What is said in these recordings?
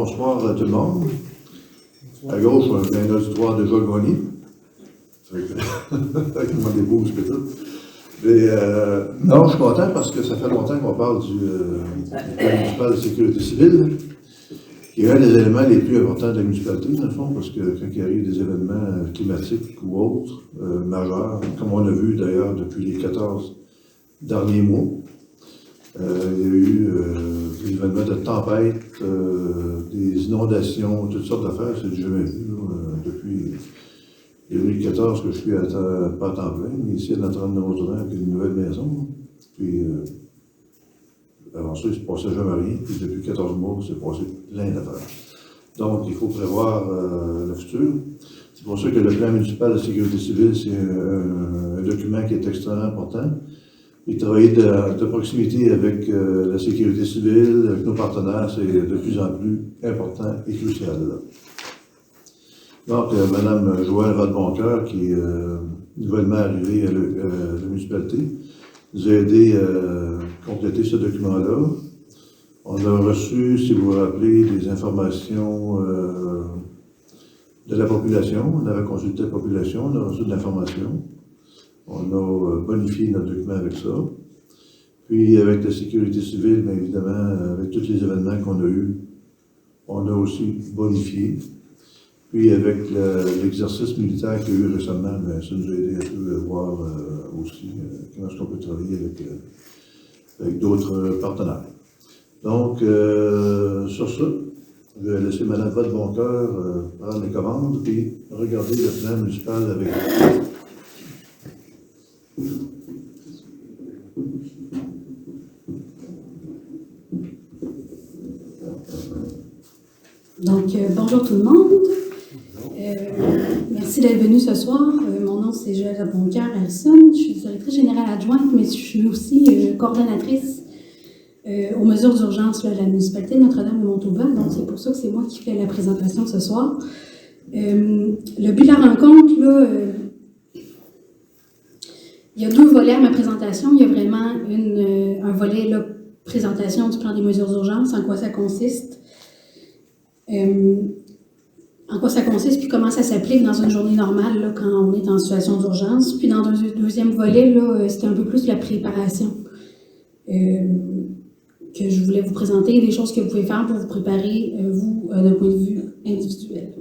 bonsoir à tout le monde. À gauche, on a un auditoire déjà gagné. Avec mon épouse et tout. Mais non, je suis content parce que ça fait longtemps qu'on parle du plan municipal de sécurité civile, qui est un des éléments les plus importants de la municipalité, dans le fond, parce que quand il arrive des événements climatiques ou autres, majeurs, comme on a vu d'ailleurs depuis les 14 derniers mois, il y a eu des événements de tempête, des inondations, toutes sortes d'affaires, c'est du jamais vu depuis 2014 que je suis pas à temps plein, mais ici à Notre-Dame-de-Mautourin avec une nouvelle maison. Puis avant ça, il ne se passait jamais rien, puis depuis 14 mois, il s'est passé plein d'affaires. Donc, il faut prévoir le futur. C'est pour ça que le plan municipal de sécurité civile, c'est un document qui est extrêmement important. Et travailler de proximité avec la sécurité civile, avec nos partenaires, c'est de plus en plus important et crucial. Donc, Mme Joëlle Vadeboncoeur, qui est nouvellement arrivée à la municipalité, nous a aidé à compléter ce document-là. On a reçu, si vous vous rappelez, des informations de la population. On avait consulté la population, on a reçu de l'information. On a bonifié notre document avec ça. Puis, avec la sécurité civile, bien évidemment, avec tous les événements qu'on a eus, on a aussi bonifié. Puis, avec l'exercice militaire qu'il y a eu récemment, bien, ça nous a aidé un peu à voir aussi comment est-ce qu'on peut travailler avec d'autres partenaires. Donc, sur ça, je vais laisser Mme Vadeboncoeur prendre les commandes et regarder le plan municipal avec vous. Donc, bonjour tout le monde. Merci d'être venu ce soir. Mon nom, c'est Joëlle Vadeboncoeur Harrison. Je suis directrice générale adjointe, mais je suis aussi coordonnatrice aux mesures d'urgence à la municipalité de Notre-Dame-de-Mautourin. Donc, c'est pour ça que c'est moi qui fais la présentation ce soir. Le but de la rencontre, là, il y a deux volets à ma présentation. Il y a vraiment un volet, là, présentation du plan des mesures d'urgence, en quoi ça consiste. En quoi ça consiste, puis comment ça s'applique dans une journée normale, là, quand on est en situation d'urgence. Puis dans le deuxième volet, là, c'était un peu plus la préparation que je voulais vous présenter, des choses que vous pouvez faire pour vous préparer, vous, d'un point de vue individuel.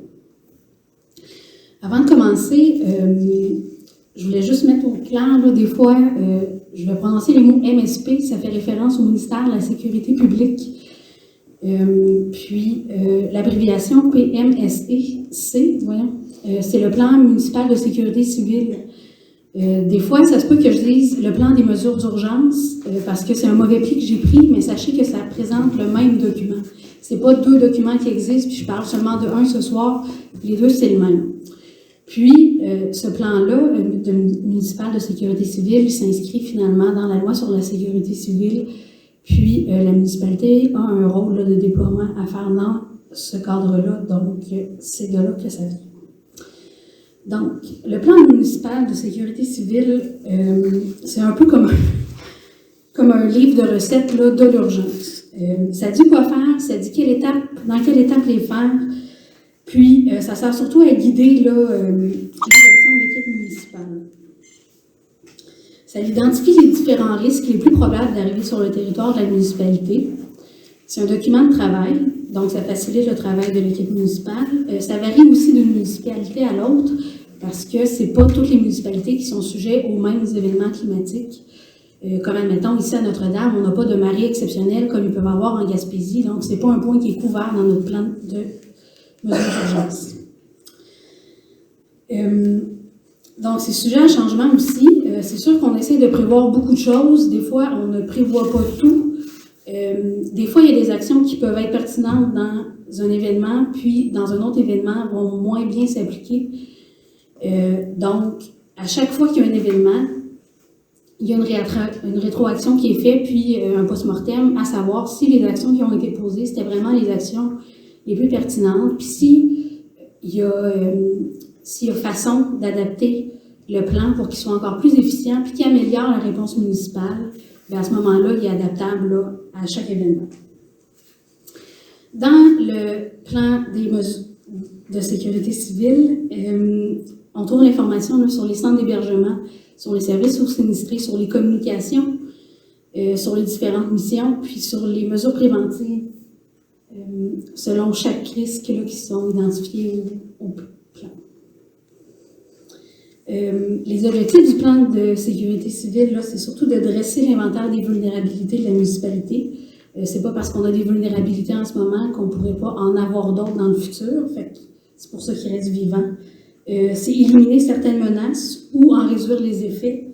Avant de commencer, je voulais juste mettre au clair, là, des fois, je vais prononcer le mot MSP, ça fait référence au ministère de la Sécurité publique. Puis, l'abréviation PMSEC, voyons, c'est le plan municipal de sécurité civile. Des fois, ça se peut que je dise le plan des mesures d'urgence, parce que c'est un mauvais pli que j'ai pris, mais sachez que ça présente le même document. C'est pas deux documents qui existent, puis je parle seulement de un ce soir, les deux, c'est le même. Puis, ce plan-là, municipal de sécurité civile, s'inscrit finalement dans la loi sur la sécurité civile. Puis, la municipalité a un rôle là, de déploiement à faire dans ce cadre-là, donc c'est de là que ça vient. Donc, le plan municipal de sécurité civile, c'est un peu comme un livre de recettes là, de l'urgence. Ça dit quoi faire, ça dit dans quelle étape les faire, puis ça sert surtout à guider là, les actions de l'équipe municipale. Ça identifie les différents risques les plus probables d'arriver sur le territoire de la municipalité. C'est un document de travail, donc ça facilite le travail de l'équipe municipale. Ça varie aussi d'une municipalité à l'autre, parce que ce n'est pas toutes les municipalités qui sont sujettes aux mêmes événements climatiques. Comme admettons, ici à Notre-Dame, on n'a pas de marée exceptionnelle comme ils peuvent avoir en Gaspésie, donc ce n'est pas un point qui est couvert dans notre plan de mesures d'urgence. Donc, c'est sujet à changement aussi. C'est sûr qu'on essaie de prévoir beaucoup de choses. Des fois, on ne prévoit pas tout. Des fois, il y a des actions qui peuvent être pertinentes dans un événement, puis dans un autre événement, vont moins bien s'appliquer. Donc, à chaque fois qu'il y a un événement, il y a une rétroaction qui est faite, puis un post-mortem, à savoir si les actions qui ont été posées, c'était vraiment les actions les plus pertinentes, puis s'il y a façon d'adapter le plan pour qu'il soit encore plus efficient puis qu'il améliore la réponse municipale, bien à ce moment-là, il est adaptable là, à chaque événement. Dans le plan des mesures de sécurité civile, on trouve l'information là, sur les centres d'hébergement, sur les services aux sinistrés, sur les communications, sur les différentes missions, puis sur les mesures préventives selon chaque risque là, qui sont identifiés au plan. Les objectifs du plan de sécurité civile, là, c'est surtout de dresser l'inventaire des vulnérabilités de la municipalité. C'est pas parce qu'on a des vulnérabilités en ce moment qu'on pourrait pas en avoir d'autres dans le futur. Fait que c'est pour ça qu'il reste vivant. C'est éliminer certaines menaces ou en réduire les effets.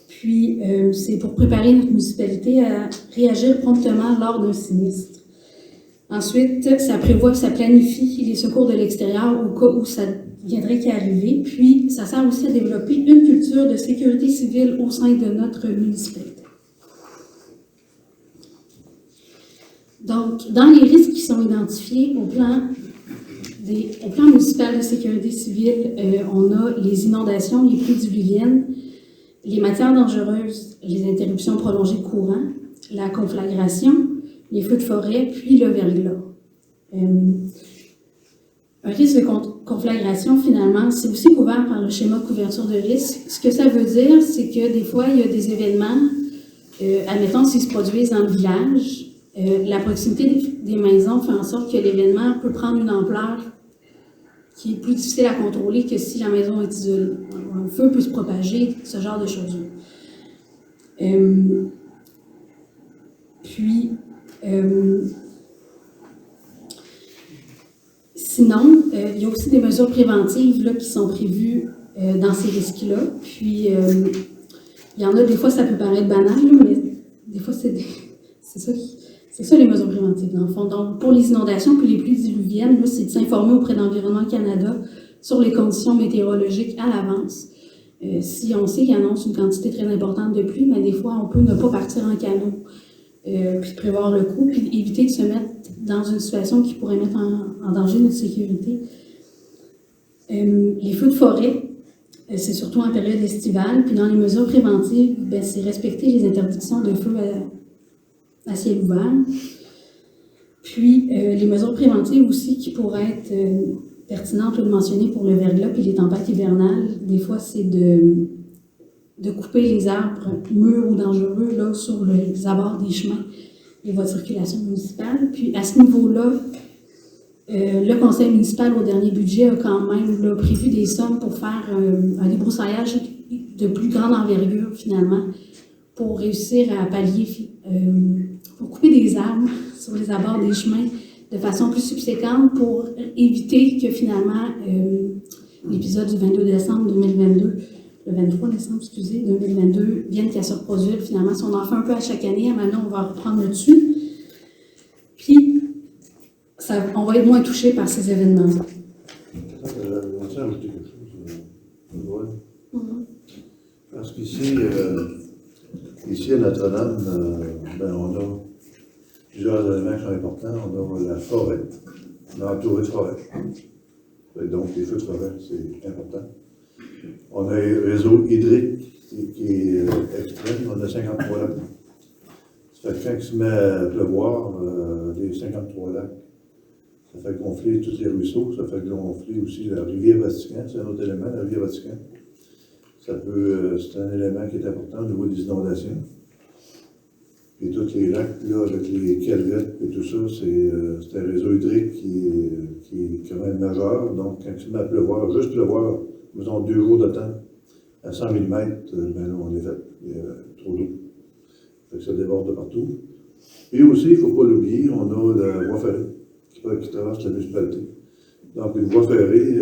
Puis, c'est pour préparer notre municipalité à réagir promptement lors d'un sinistre. Ensuite, ça prévoit, ça planifie les secours de l'extérieur au cas où ça viendrait qu'à arriver. Puis, ça sert aussi à développer une culture de sécurité civile au sein de notre municipalité. Donc, dans les risques qui sont identifiés au plan municipal de sécurité civile, on a les inondations, les pluies diluviennes, les matières dangereuses, les interruptions prolongées de courant, la conflagration, les feux de forêt, puis le verglas. Un risque de conflagration, finalement, c'est aussi couvert par le schéma de couverture de risque. Ce que ça veut dire, c'est que des fois, il y a des événements, admettons, s'ils se produisent dans le village, la proximité des maisons fait en sorte que l'événement peut prendre une ampleur qui est plus difficile à contrôler que si la maison est isolée. Un feu peut se propager, ce genre de choses. Sinon, il y a aussi des mesures préventives là, qui sont prévues dans ces risques-là. Puis, il y en a, des fois, ça peut paraître banal, là, mais des fois, c'est ça les mesures préventives, dans le fond. Donc, pour les inondations puis les pluies diluviennes, c'est de s'informer auprès d'Environnement Canada sur les conditions météorologiques à l'avance. Si on sait qu'il annonce une quantité très importante de pluie, mais des fois, on peut ne pas partir en canot, puis prévoir le coup, puis éviter de se mettre dans une situation qui pourrait mettre en danger notre sécurité. Les feux de forêt, c'est surtout en période estivale, puis dans les mesures préventives, c'est respecter les interdictions de feu à ciel ouvert. Puis, les mesures préventives aussi qui pourraient être pertinentes de mentionner pour le verglas puis les tempêtes hivernales, des fois, c'est de couper les arbres mûrs ou dangereux là, sur les abords des chemins, les voies de circulation municipale. Puis, à ce niveau-là, le conseil municipal, au dernier budget, a quand même là, prévu des sommes pour faire un débroussaillage de plus grande envergure, finalement, pour réussir à pallier, pour couper des arbres sur les abords des chemins de façon plus subséquente pour éviter que finalement l'épisode du 22 décembre 2022, le 23 décembre, 2022, vienne qu'à se reproduire. Finalement, si on en fait un peu à chaque année, maintenant on va reprendre le dessus. Puis, on va être moins touché par ces événements-là. On s'est ajouté quelque chose. Parce qu'ici, ici à Notre-Dame, on a plusieurs éléments qui sont importants. On a la forêt, on est entouré de forêt. Et donc, les feux de forêt, c'est important. On a un réseau hydrique qui est extrême. On a 53 lacs. Ça fait que quand il se met à pleuvoir, les 53 lacs, ça fait gonfler tous les ruisseaux, ça fait gonfler aussi la rivière Vatican, c'est un autre élément, la rivière Vatican. C'est un élément qui est important au niveau des inondations. Et tous les lacs, là, avec les calvettes et tout ça, c'est un réseau hydrique qui est quand même majeur. Donc, quand il se met à pleuvoir, juste pleuvoir, disons 2 jours de temps, à 100 mm, ben là, on est fait. Il y a trop d'eau. Fait que ça déborde de partout. Et aussi, il ne faut pas l'oublier, on a la voie ferrée qui traverse la municipalité. Donc, une voie ferrée,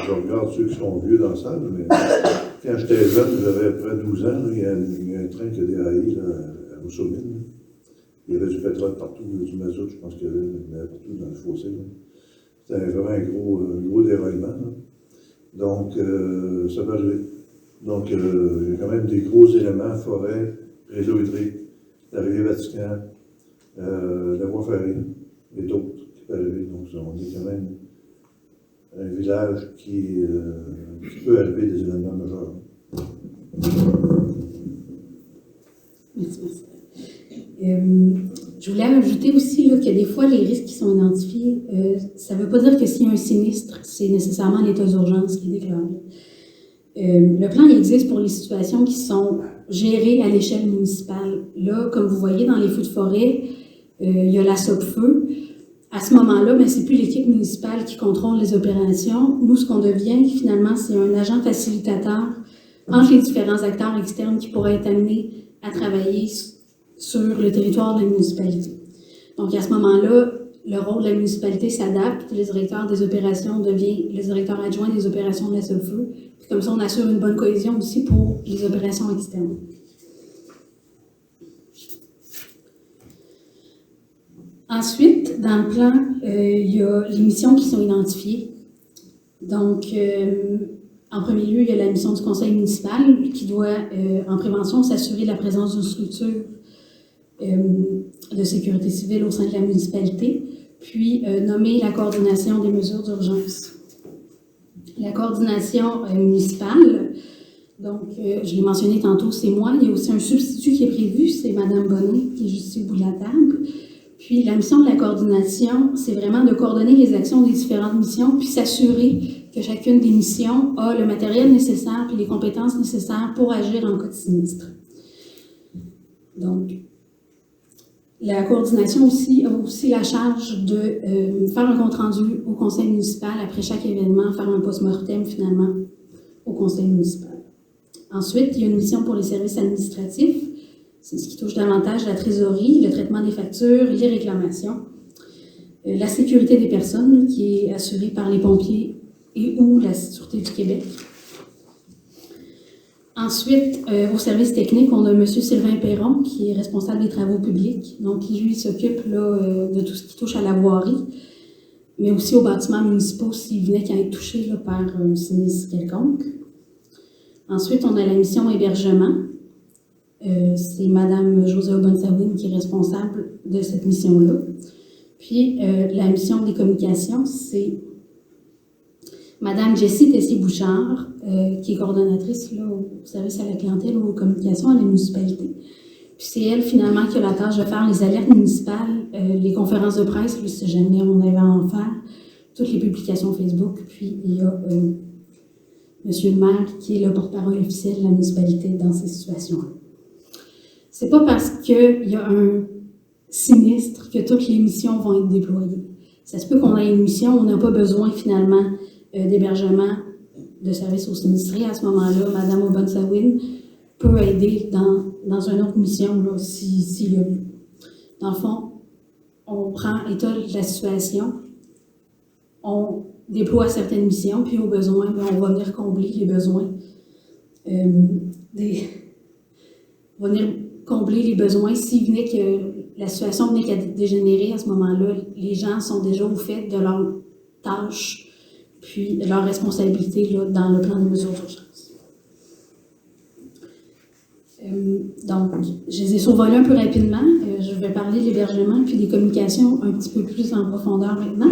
je regarde ceux qui sont vieux dans la salle, mais quand j'étais jeune, j'avais à peu près 12 ans, là, il y a un train qui a déraillé là, à Moussoumine. Il y avait du pétrole partout, du mazout, je pense qu'il y avait partout dans le fossé. C'était vraiment un gros déraillement. Là. Donc, ça peut arriver. Donc, il y a quand même des gros éléments, forêt, réseau hydrique, la rivière Vatican, la voie ferrée et d'autres qui peuvent arriver. Donc, on est quand même un village qui peut arriver des événements majeurs. Merci. Je Je voulais ajouter aussi là, que des fois, les risques qui sont identifiés, ça ne veut pas dire que s'il y a un sinistre, c'est nécessairement l'état d'urgence qui est déclaré. Le plan il existe pour les situations qui sont gérées à l'échelle municipale. Là, comme vous voyez dans les feux de forêt, il y a la SOPFEU. À ce moment-là, ben, c'est plus l'équipe municipale qui contrôle les opérations. Nous, ce qu'on devient, finalement, c'est un agent facilitateur entre les différents acteurs externes qui pourraient être amenés à travailler sur le territoire de la municipalité. Donc, à ce moment-là, le rôle de la municipalité s'adapte. Le directeur des opérations devient le directeur adjoint des opérations de la SOPFEU. Puis comme ça, on assure une bonne cohésion aussi pour les opérations externes. Ensuite, dans le plan, il y a les missions qui sont identifiées. Donc, en premier lieu, il y a la mission du conseil municipal qui doit, en prévention, s'assurer de la présence d'une structure de sécurité civile au sein de la municipalité, puis nommer la coordination des mesures d'urgence. La coordination municipale, donc je l'ai mentionné tantôt, c'est moi. Il y a aussi un substitut qui est prévu, c'est Mme Bonnet, qui est juste ici au bout de la table. Puis la mission de la coordination, c'est vraiment de coordonner les actions des différentes missions, puis s'assurer que chacune des missions a le matériel nécessaire puis les compétences nécessaires pour agir en cas de sinistre. Donc, la coordination aussi a aussi la charge de faire un compte-rendu au conseil municipal après chaque événement, faire un post-mortem finalement au conseil municipal. Ensuite, il y a une mission pour les services administratifs. C'est ce qui touche davantage la trésorerie, le traitement des factures, les réclamations. La sécurité des personnes, qui est assurée par les pompiers et ou la Sûreté du Québec. Ensuite, au service technique, on a M. Sylvain Perron, qui est responsable des travaux publics. Donc, qui, lui, s'occupe de tout ce qui touche à la voirie, mais aussi aux bâtiments municipaux s'ils venaient qu'à être touchés là, par un sinistre quelconque. Ensuite, on a la mission hébergement. C'est Mme Josée Aubonsawin qui est responsable de cette mission-là. Puis, la mission des communications, c'est Mme Jessie Tessier-Bouchard, qui est coordonnatrice là, au service à la clientèle ou aux communications à la municipalité. Puis c'est elle, finalement, qui a la tâche de faire les alertes municipales, les conférences de presse, si jamais on avait à en faire, toutes les publications Facebook. Puis il y a M. le maire, qui est le porte-parole officiel de la municipalité dans ces situations-là. C'est pas parce qu'il y a un sinistre que toutes les missions vont être déployées. Ça se peut qu'on ait une mission, on n'a pas besoin, finalement, d'hébergement de services aux sinistrés. À ce moment-là, Mme Aubonsawin peut aider dans une autre mission, là, s'il y a lieu. Dans le fond, on prend état de la situation, on déploie certaines missions, puis au besoin, on va venir combler les besoins on va venir combler les besoins. S'il venait que la situation venait qu'à dégénérer, à ce moment-là, les gens sont déjà au fait de leurs tâches puis de leurs responsabilités là, dans le plan de mesures d'urgence. Donc, je les ai survolés un peu rapidement. Je vais parler de l'hébergement puis des communications un petit peu plus en profondeur maintenant.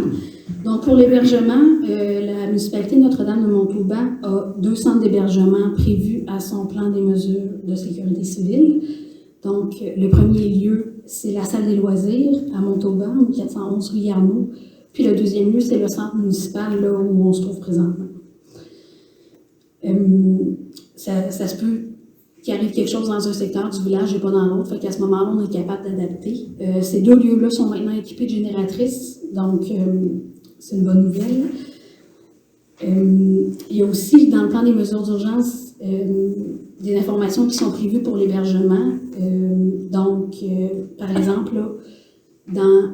Donc, pour l'hébergement, la municipalité Notre-Dame-de-Montauban a 2 centres d'hébergement prévus à son plan des mesures de sécurité civile. Donc, le premier lieu, c'est la salle des loisirs à Montauban, au 411 rue Yarnaud. Puis le deuxième lieu, c'est le centre municipal là, où on se trouve présentement. Ça se peut qu'il arrive quelque chose dans un secteur du village et pas dans l'autre, fait qu'à ce moment-là, on est capable d'adapter. Ces 2 lieux-là sont maintenant équipés de génératrices, donc c'est une bonne nouvelle. Il y a aussi, dans le plan des mesures d'urgence, des informations qui sont prévues pour l'hébergement. Par exemple, là,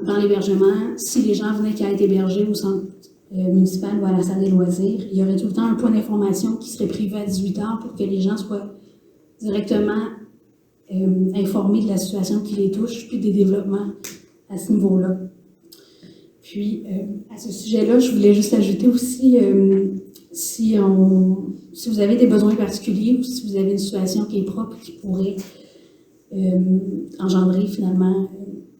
dans l'hébergement, si les gens venaient qu'à être hébergés au centre municipal ou à la salle des loisirs, il y aurait tout le temps un point d'information qui serait prévu à 18h pour que les gens soient directement informés de la situation qui les touche, puis des développements à ce niveau-là. Puis, à ce sujet-là, je voulais juste ajouter aussi, si vous avez des besoins particuliers ou si vous avez une situation qui est propre qui pourrait engendrer finalement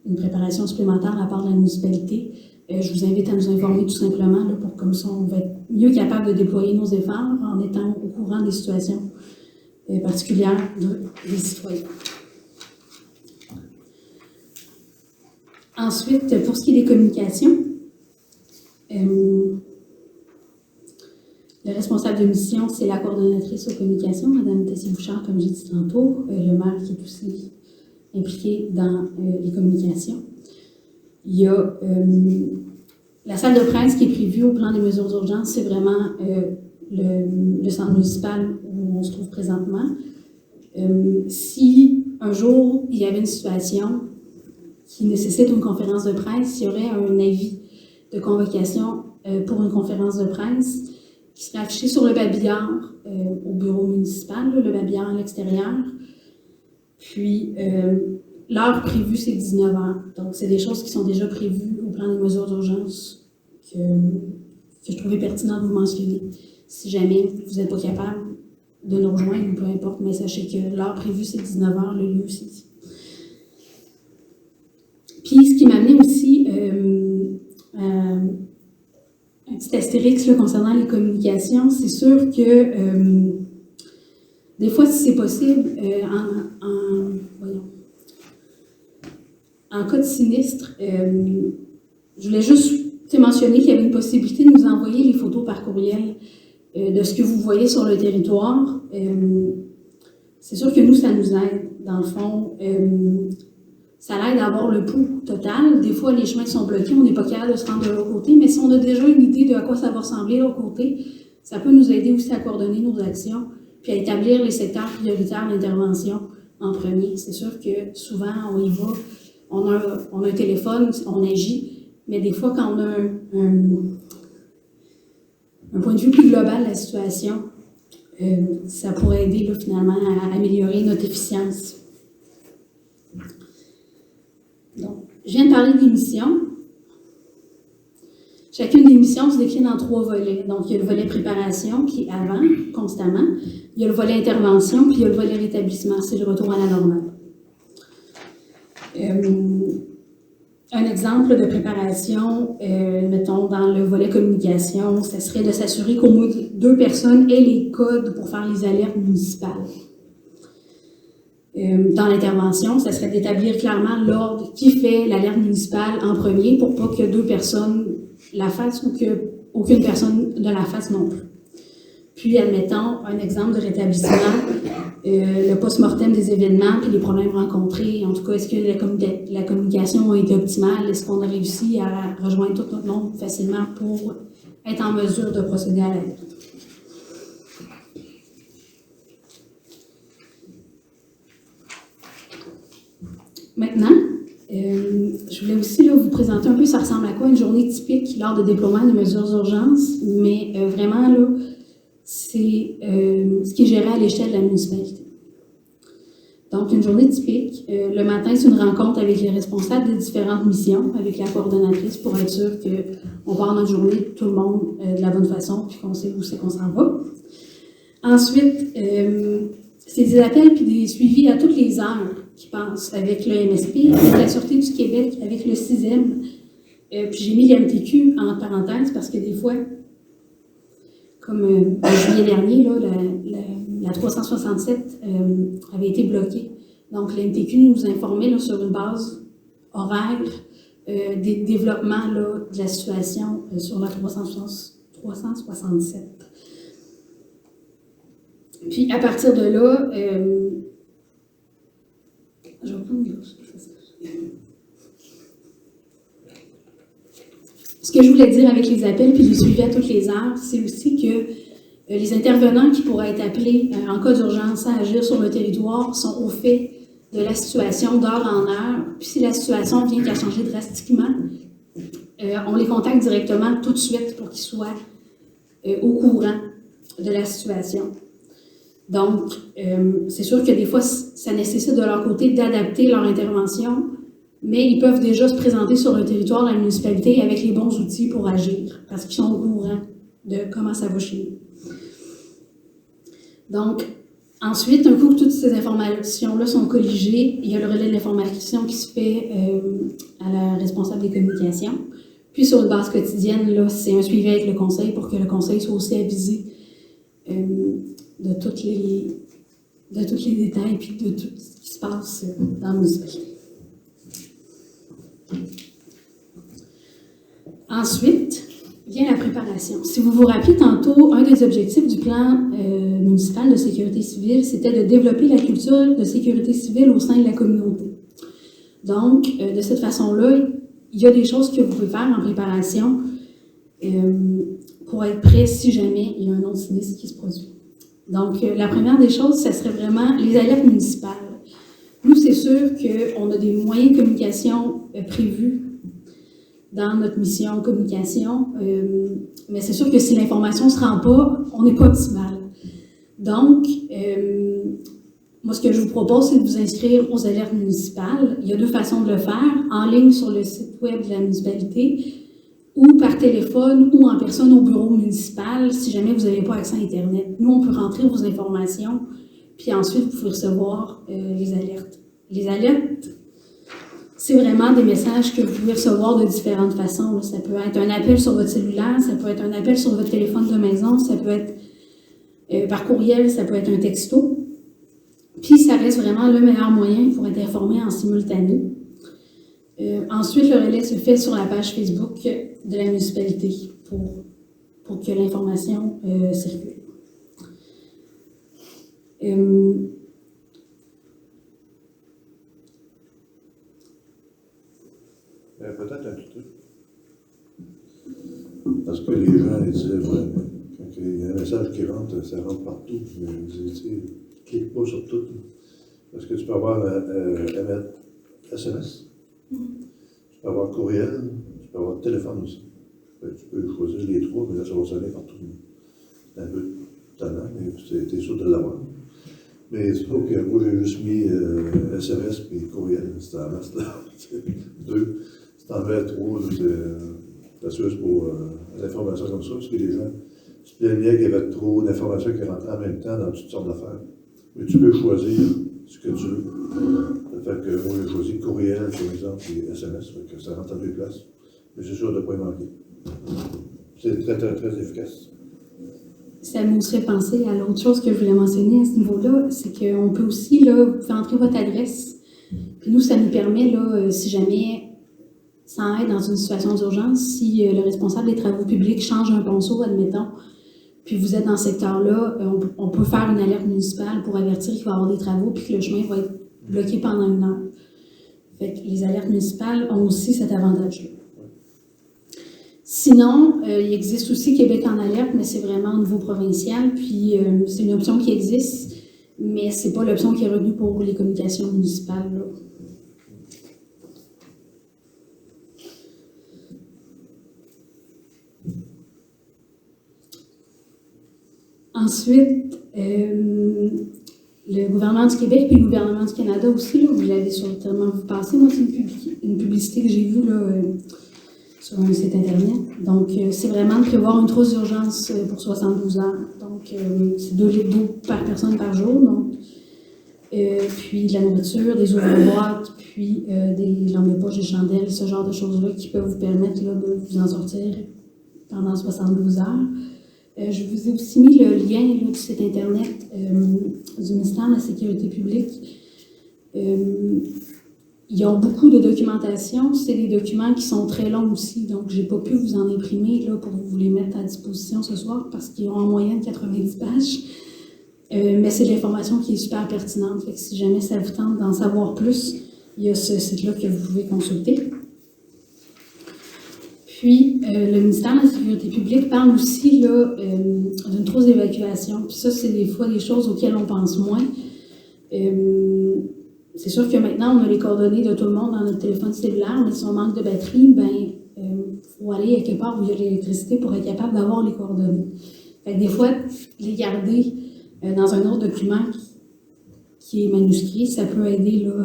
une préparation supplémentaire de la part de la municipalité, je vous invite à nous informer tout simplement, là, pour comme ça on va être mieux capable de déployer nos efforts en étant au courant des situations particulières des citoyens. Ensuite, pour ce qui est des communications, le responsable de mission, c'est la coordonnatrice aux communications, Mme Tessier-Bouchard, comme j'ai dit tantôt, le maire qui est aussi impliqué dans les communications. Il y a la salle de presse qui est prévue au plan des mesures d'urgence, c'est vraiment le centre municipal où on se trouve présentement. Si un jour il y avait une situation qui nécessite une conférence de presse, il y aurait un avis de convocation pour une conférence de presse qui serait affiché sur le babillard au bureau municipal, le babillard à l'extérieur. Puis, l'heure prévue, c'est 19 heures. Donc, c'est des choses qui sont déjà prévues au plan des mesures d'urgence que je trouvais pertinent de vous mentionner. Si jamais vous n'êtes pas capable de nous rejoindre, peu importe, mais sachez que l'heure prévue, c'est 19 heures, le lieu aussi. Puis, ce qui m'a amené aussi un petit astérix là, concernant les communications, c'est sûr que des fois, si c'est possible, en cas de sinistre, je voulais juste mentionner qu'il y avait une possibilité de nous envoyer les photos par courriel de ce que vous voyez sur le territoire. C'est sûr que nous, ça nous aide, dans le fond. Ça l'aide à avoir le pouls total. Des fois, les chemins sont bloqués, on n'est pas capable de se rendre de l'autre côté, mais si on a déjà une idée de à quoi ça va ressembler de l'autre côté, ça peut nous aider aussi à coordonner nos actions, puis à établir les secteurs prioritaires d'intervention en premier. C'est sûr que souvent, on y va, on a un téléphone, on agit, mais des fois, quand on a un point de vue plus global de la situation, ça pourrait aider là, finalement à améliorer notre efficience. Donc, je viens de parler des missions. Chacune des missions se décline en 3 volets. Donc, il y a le volet préparation qui est avant, constamment. Il y a le volet intervention, puis il y a le volet rétablissement, c'est le retour à la normale. Un exemple de préparation, mettons, dans le volet communication, ça serait de s'assurer qu'au moins 2 personnes aient les codes pour faire les alertes municipales. Dans l'intervention, ça serait d'établir clairement l'ordre qui fait l'alerte municipale en premier pour pas que 2 personnes la fassent ou qu'aucune personne ne la fasse non plus. Puis, admettons, un exemple de rétablissement, le post-mortem des événements puis les problèmes rencontrés. En tout cas, est-ce que la communication a été optimale? Est-ce qu'on a réussi à rejoindre tout notre monde facilement pour être en mesure de procéder à l'alerte? Maintenant, je voulais aussi là, vous présenter un peu ça ressemble à quoi une journée typique lors de déploiement des mesures d'urgence, mais vraiment, là, c'est ce qui est géré à l'échelle de la municipalité. Donc, une journée typique, le matin, c'est une rencontre avec les responsables des différentes missions, avec la coordonnatrice, pour être sûr qu'on part notre journée, tout le monde, de la bonne façon, puis qu'on sait où c'est qu'on s'en va. Ensuite, c'est des appels puis des suivis à toutes les heures qui passent avec le MSP, avec la Sûreté du Québec, avec le CISEM. Puis j'ai mis l'MTQ en parenthèse parce que des fois, comme en juillet dernier, là, la 367 avait été bloquée. Donc l'MTQ nous informait là, sur une base horaire des développements là, de la situation sur la 367. Puis à partir de là, je vais prendre une gauche. Ce que je voulais dire avec les appels puis les suivis à toutes les heures, c'est aussi que les intervenants qui pourraient être appelés en cas d'urgence à agir sur le territoire sont au fait de la situation d'heure en heure. Puis si la situation vient qu'à changer drastiquement, on les contacte directement tout de suite pour qu'ils soient au courant de la situation. Donc, c'est sûr que des fois, ça nécessite de leur côté d'adapter leur intervention, mais ils peuvent déjà se présenter sur le territoire de la municipalité avec les bons outils pour agir, parce qu'ils sont au courant de comment ça va chez nous. Donc, ensuite, un coup que toutes ces informations-là sont colligées, il y a le relais de l'information qui se fait à la responsable des communications. Puis, sur une base quotidienne, là, c'est un suivi avec le conseil pour que le conseil soit aussi avisé de tous les détails et de tout ce qui se passe dans la municipalité. Ensuite, vient la préparation. Si vous vous rappelez tantôt, un des objectifs du plan municipal de sécurité civile, c'était de développer la culture de sécurité civile au sein de la communauté. Donc, de cette façon-là, il y a des choses que vous pouvez faire en préparation pour être prêt si jamais il y a un autre sinistre qui se produit. Donc, la première des choses, ce serait vraiment les alertes municipales. Nous, c'est sûr qu'on a des moyens de communication prévus dans notre mission communication, mais c'est sûr que si l'information ne se rend pas, on n'est pas optimal. Donc, moi, ce que je vous propose, c'est de vous inscrire aux alertes municipales. Il y a deux façons de le faire, en ligne sur le site web de la municipalité ou par téléphone ou en personne au bureau municipal si jamais vous n'avez pas accès à Internet. Nous, on peut rentrer vos informations, puis ensuite, vous pouvez recevoir les alertes. Les alertes, c'est vraiment des messages que vous pouvez recevoir de différentes façons. Ça peut être un appel sur votre cellulaire, ça peut être un appel sur votre téléphone de maison, ça peut être par courriel, ça peut être un texto. Puis, ça reste vraiment le meilleur moyen pour être informé en simultané. Ensuite, le relais se fait sur la page Facebook de la municipalité pour que l'information circule. Peut-être un petit truc. Parce que les gens ils disaient, ouais, quand il y a un message qui rentre, ça rentre partout. Je disais, tu sais, clique pas sur tout. Parce que tu peux avoir SMS, tu peux avoir courriel, tu peux avoir téléphone aussi. Tu peux choisir les trois, mais là, ça va sonner partout. C'est un peu tannant, mais tu es sûr de l'avoir. Mais c'est pas que moi, j'ai juste mis SMS et courriel. C'était en masse, là. Deux. Si t'en mets trop, c'est juste pour l'information comme ça, parce que les gens se plaignaient qu'il y avait trop d'informations qui rentraient en même temps dans toutes sortes d'affaires. Mais tu peux choisir ce que tu veux. Ça fait que moi, j'ai choisi courriel, par exemple, et SMS, que ça rentre à deux places. Mais c'est sûr de ne pas y manquer. C'est très, très, très efficace. Ça me fait penser à l'autre chose que je voulais mentionner à ce niveau-là, c'est qu'on peut aussi, là, vous pouvez entrer votre adresse. Puis nous, ça nous permet, là, si jamais, sans être dans une situation d'urgence, si le responsable des travaux publics change un ponceau, admettons, puis vous êtes dans ce secteur-là, on peut faire une alerte municipale pour avertir qu'il va y avoir des travaux puis que le chemin va être bloqué pendant 1 heure. Fait que les alertes municipales ont aussi cet avantage-là. Sinon, il existe aussi Québec en alerte, mais c'est vraiment au niveau provincial, puis c'est une option qui existe, mais c'est pas l'option qui est retenue pour les communications municipales, là. Ensuite, le gouvernement du Québec et le gouvernement du Canada aussi, là, vous l'avez sûrement vu passer. Moi, c'est une publicité que j'ai vue là, sur un site Internet. Donc, c'est vraiment de prévoir une trousse d'urgence pour 72 heures. Donc, c'est 2 litres d'eau par personne par jour. Donc, puis de la nourriture, des ouvre-boîtes, puis des lampes de poche, des chandelles, ce genre de choses-là qui peuvent vous permettre là, de vous en sortir pendant 72 heures. Je vous ai aussi mis le lien là, du site Internet du ministère de la Sécurité publique. Ils ont beaucoup de documentation. C'est des documents qui sont très longs aussi, donc je n'ai pas pu vous en imprimer là, pour vous les mettre à disposition ce soir parce qu'ils ont en moyenne 90 pages. Mais c'est de l'information qui est super pertinente. Fait que si jamais ça vous tente d'en savoir plus, il y a ce site-là que vous pouvez consulter. Puis, le ministère de la Sécurité publique parle aussi là, d'une trousse d'évacuation. Puis ça, c'est des fois des choses auxquelles on pense moins. C'est sûr que maintenant, on a les coordonnées de tout le monde dans notre téléphone cellulaire, mais si on manque de batterie, il faut aller quelque part où il y a l'électricité pour être capable d'avoir les coordonnées. Fait que des fois, les garder dans un autre document qui est manuscrit, ça peut aider là,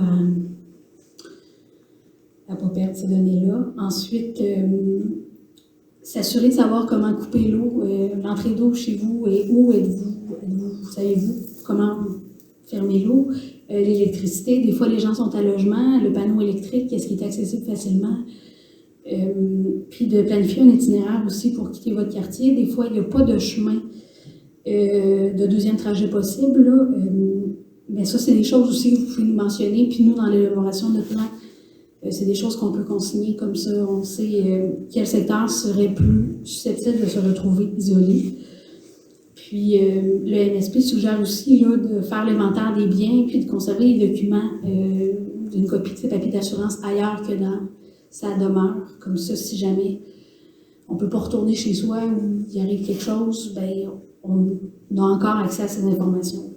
à ne pas perdre ces données-là. Ensuite, s'assurer de savoir comment couper l'eau, l'entrée d'eau chez vous et où êtes-vous, savez-vous comment fermer l'eau, l'électricité. Des fois, les gens sont à logement, le panneau électrique, est-ce qu'il est accessible facilement? Puis de planifier un itinéraire aussi pour quitter votre quartier. Des fois, il n'y a pas de chemin de deuxième trajet possible. Là. Mais ça, c'est des choses aussi que vous pouvez nous mentionner. Puis nous, dans l'élaboration de notre plan C'est des choses qu'on peut consigner comme ça. On sait quel secteur serait plus susceptible de se retrouver isolé. Puis le MSP suggère aussi là, de faire l'inventaire des biens puis de conserver les documents d'une copie de ces papiers d'assurance ailleurs que dans sa demeure. Comme ça, si jamais on ne peut pas retourner chez soi ou il arrive quelque chose, ben, on a encore accès à ces informations.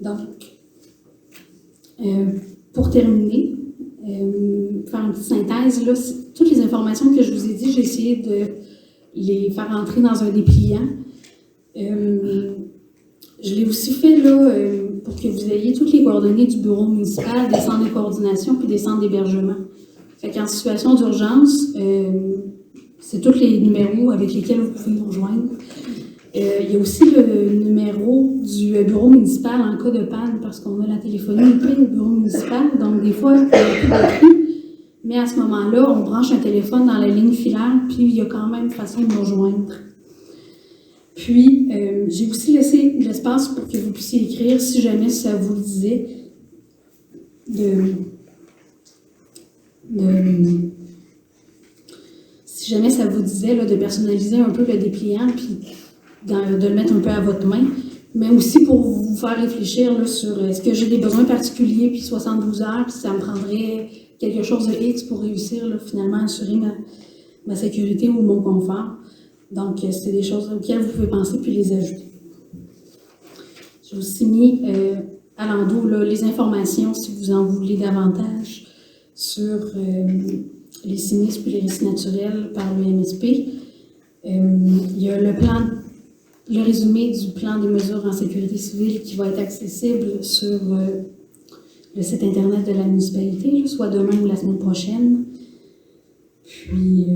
Donc, pour terminer, faire une petite synthèse, là, toutes les informations que je vous ai dit, j'ai essayé de les faire entrer dans un dépliant. Je l'ai aussi fait là, pour que vous ayez toutes les coordonnées du bureau municipal, des centres de coordination puis des centres d'hébergement. Fait qu'en situation d'urgence, c'est tous les numéros avec lesquels vous pouvez nous rejoindre. Il y a aussi le numéro du bureau municipal en cas de panne, parce qu'on a la téléphonie au bureau municipal, donc des fois, il n'y a plus de batterie, mais à ce moment-là, on branche un téléphone dans la ligne filaire, puis il y a quand même façon de nous rejoindre. Puis, j'ai aussi laissé de l'espace pour que vous puissiez écrire, si jamais ça vous le disait, si jamais ça vous disait là, de personnaliser un peu le dépliant, puis de le mettre un peu à votre main, mais aussi pour vous faire réfléchir là, sur est-ce que j'ai des besoins particuliers, puis 72 heures, puis ça me prendrait quelque chose de X pour réussir, là, finalement, à assurer ma sécurité ou mon confort. Donc, c'est des choses auxquelles vous pouvez penser puis les ajouter. J'ai aussi mis à l'endos là, les informations, si vous en voulez davantage, sur les sinistres et les risques naturels par le MSP. Il y a le résumé du plan des mesures en sécurité civile qui va être accessible sur le site Internet de la municipalité, soit demain ou la semaine prochaine. Puis,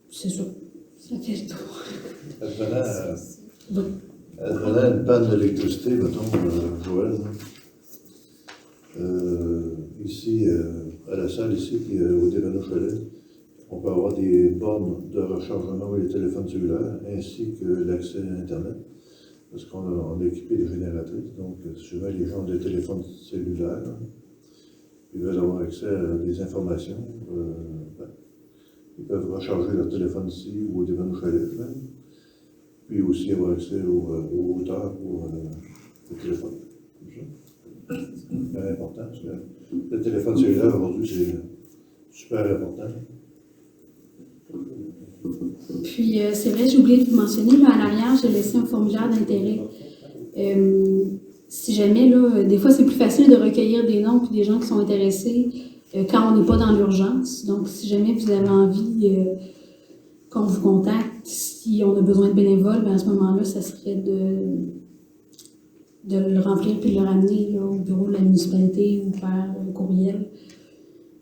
c'est ça. Ça fait le tour. Advenant une panne d'électricité, mettons, Joël, ici, à la salle, ici, puis au Dévano Chalet, on peut avoir des bornes de rechargement et les téléphones cellulaires, ainsi que l'accès à Internet, parce qu'on a équipé des génératrices. Donc, si jamais les gens ont des téléphones cellulaires, ils veulent avoir accès à des informations, ils peuvent recharger leur téléphone ici ou au Dévano Chalet, puis aussi avoir accès aux hauteurs pour le téléphone. C'est super important, parce que le téléphone cellulaire, aujourd'hui, c'est super important. Puis, c'est vrai, j'ai oublié de vous mentionner, là, à l'arrière, j'ai laissé un formulaire d'intérêt. Si jamais, là, des fois, c'est plus facile de recueillir des noms puis des gens qui sont intéressés quand on n'est pas dans l'urgence. Donc, si jamais vous avez envie qu'on vous contacte, si on a besoin de bénévoles, bien, à ce moment-là, ça serait de le remplir puis de le ramener là, au bureau de la municipalité ou par courriel.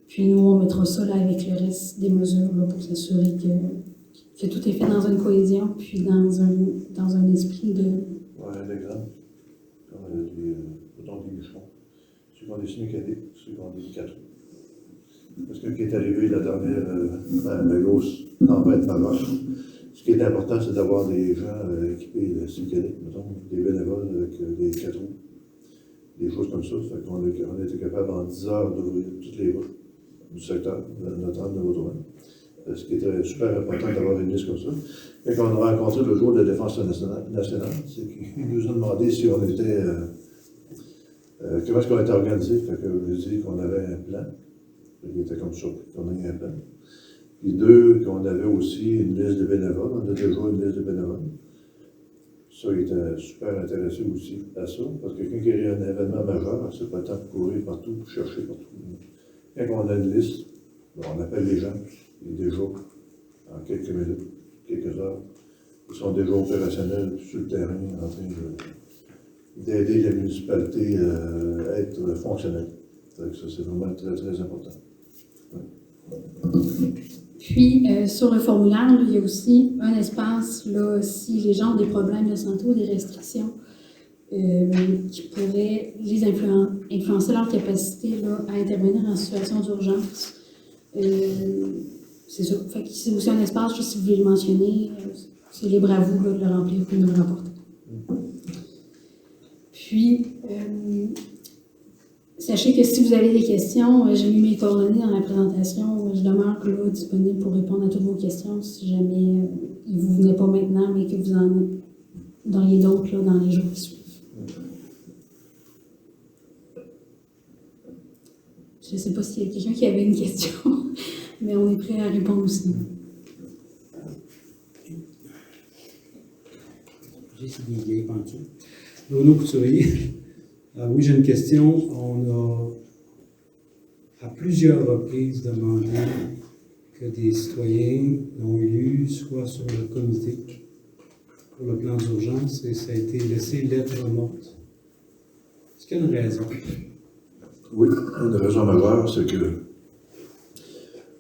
Puis nous, on mettra ça là, avec le reste des mesures là, pour s'assurer que tout est fait dans une cohésion puis dans un esprit de... Oui, un exemple, comme des bûcherons. Ceux qui ont des semi-mécaniques, ceux qui ont des 4 roues. Parce que ce qui est arrivé la dernière, la grosse tempête majeure, ce qui est important, c'est d'avoir des gens équipés de semi-mécaniques, des bénévoles avec des 4 roues, des choses comme ça. Fait qu'on a été capable en 10 heures d'ouvrir toutes les routes du secteur, de notre rente de Vaudreuil. Ce qui était super important d'avoir une liste comme ça. Quand on a rencontré le jour de la Défense nationale, c'est qu'ils nous ont demandé si on était... comment est-ce qu'on était organisé. Fait que je lui ai dit qu'on avait un plan. Il était comme surpris qu'on ait un plan. Puis 2, qu'on avait aussi une liste de bénévoles. On a déjà une liste de bénévoles. Ça, il était super intéressé aussi à ça, parce que quand il y a un événement majeur, c'est pas le temps de courir partout, pour chercher partout. Quand on a une liste, on appelle les gens, et déjà, en quelques minutes, quelques heures, ils sont déjà opérationnels sur le terrain, en train d'aider la municipalité à être fonctionnelle. Donc ça, c'est vraiment très, très important. Ouais. Puis, sur le formulaire, là, il y a aussi un espace, là, si les gens ont des problèmes de santé ou des restrictions qui pourraient les influencer leur capacité là, à intervenir en situation d'urgence. C'est ça. Fait que c'est aussi un espace, juste si vous voulez le mentionner, c'est libre à vous là, de le remplir et de nous le rapporter. Puis, sachez que si vous avez des questions, j'ai mis mes coordonnées dans la présentation. Je demeure là disponible pour répondre à toutes vos questions si jamais il ne vous venait pas maintenant, mais que vous en auriez d'autres là, dans les jours qui suivent. Je ne sais pas s'il y a quelqu'un qui avait une question, mais on est prêt à répondre aussi. Bruno Couturier. Oui, j'ai une question. On a à plusieurs reprises demandé que des citoyens non élus soient sur le comité pour le plan d'urgence et ça a été laissé lettre morte. Est-ce qu'il y a une raison? Oui, une raison majeure, c'est que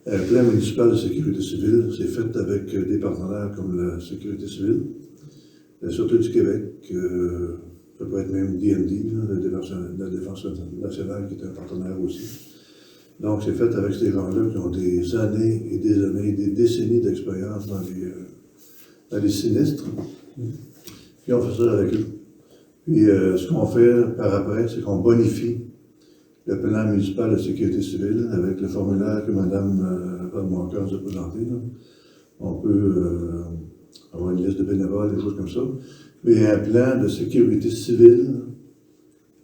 le plan municipal de sécurité civile, c'est fait avec des partenaires comme la sécurité civile, la Sûreté du Québec, ça peut être même DND, la Défense nationale, qui est un partenaire aussi. Donc, c'est fait avec ces gens-là qui ont des années et des années, des décennies d'expérience dans les sinistres. Puis on fait ça avec eux. Puis ce qu'on fait par après, c'est qu'on bonifie le plan municipal de sécurité civile avec le formulaire que Mme Valmoncoeur nous a présenté. Là. On peut avoir une liste de bénévoles, des choses comme ça. Mais un plan de sécurité civile,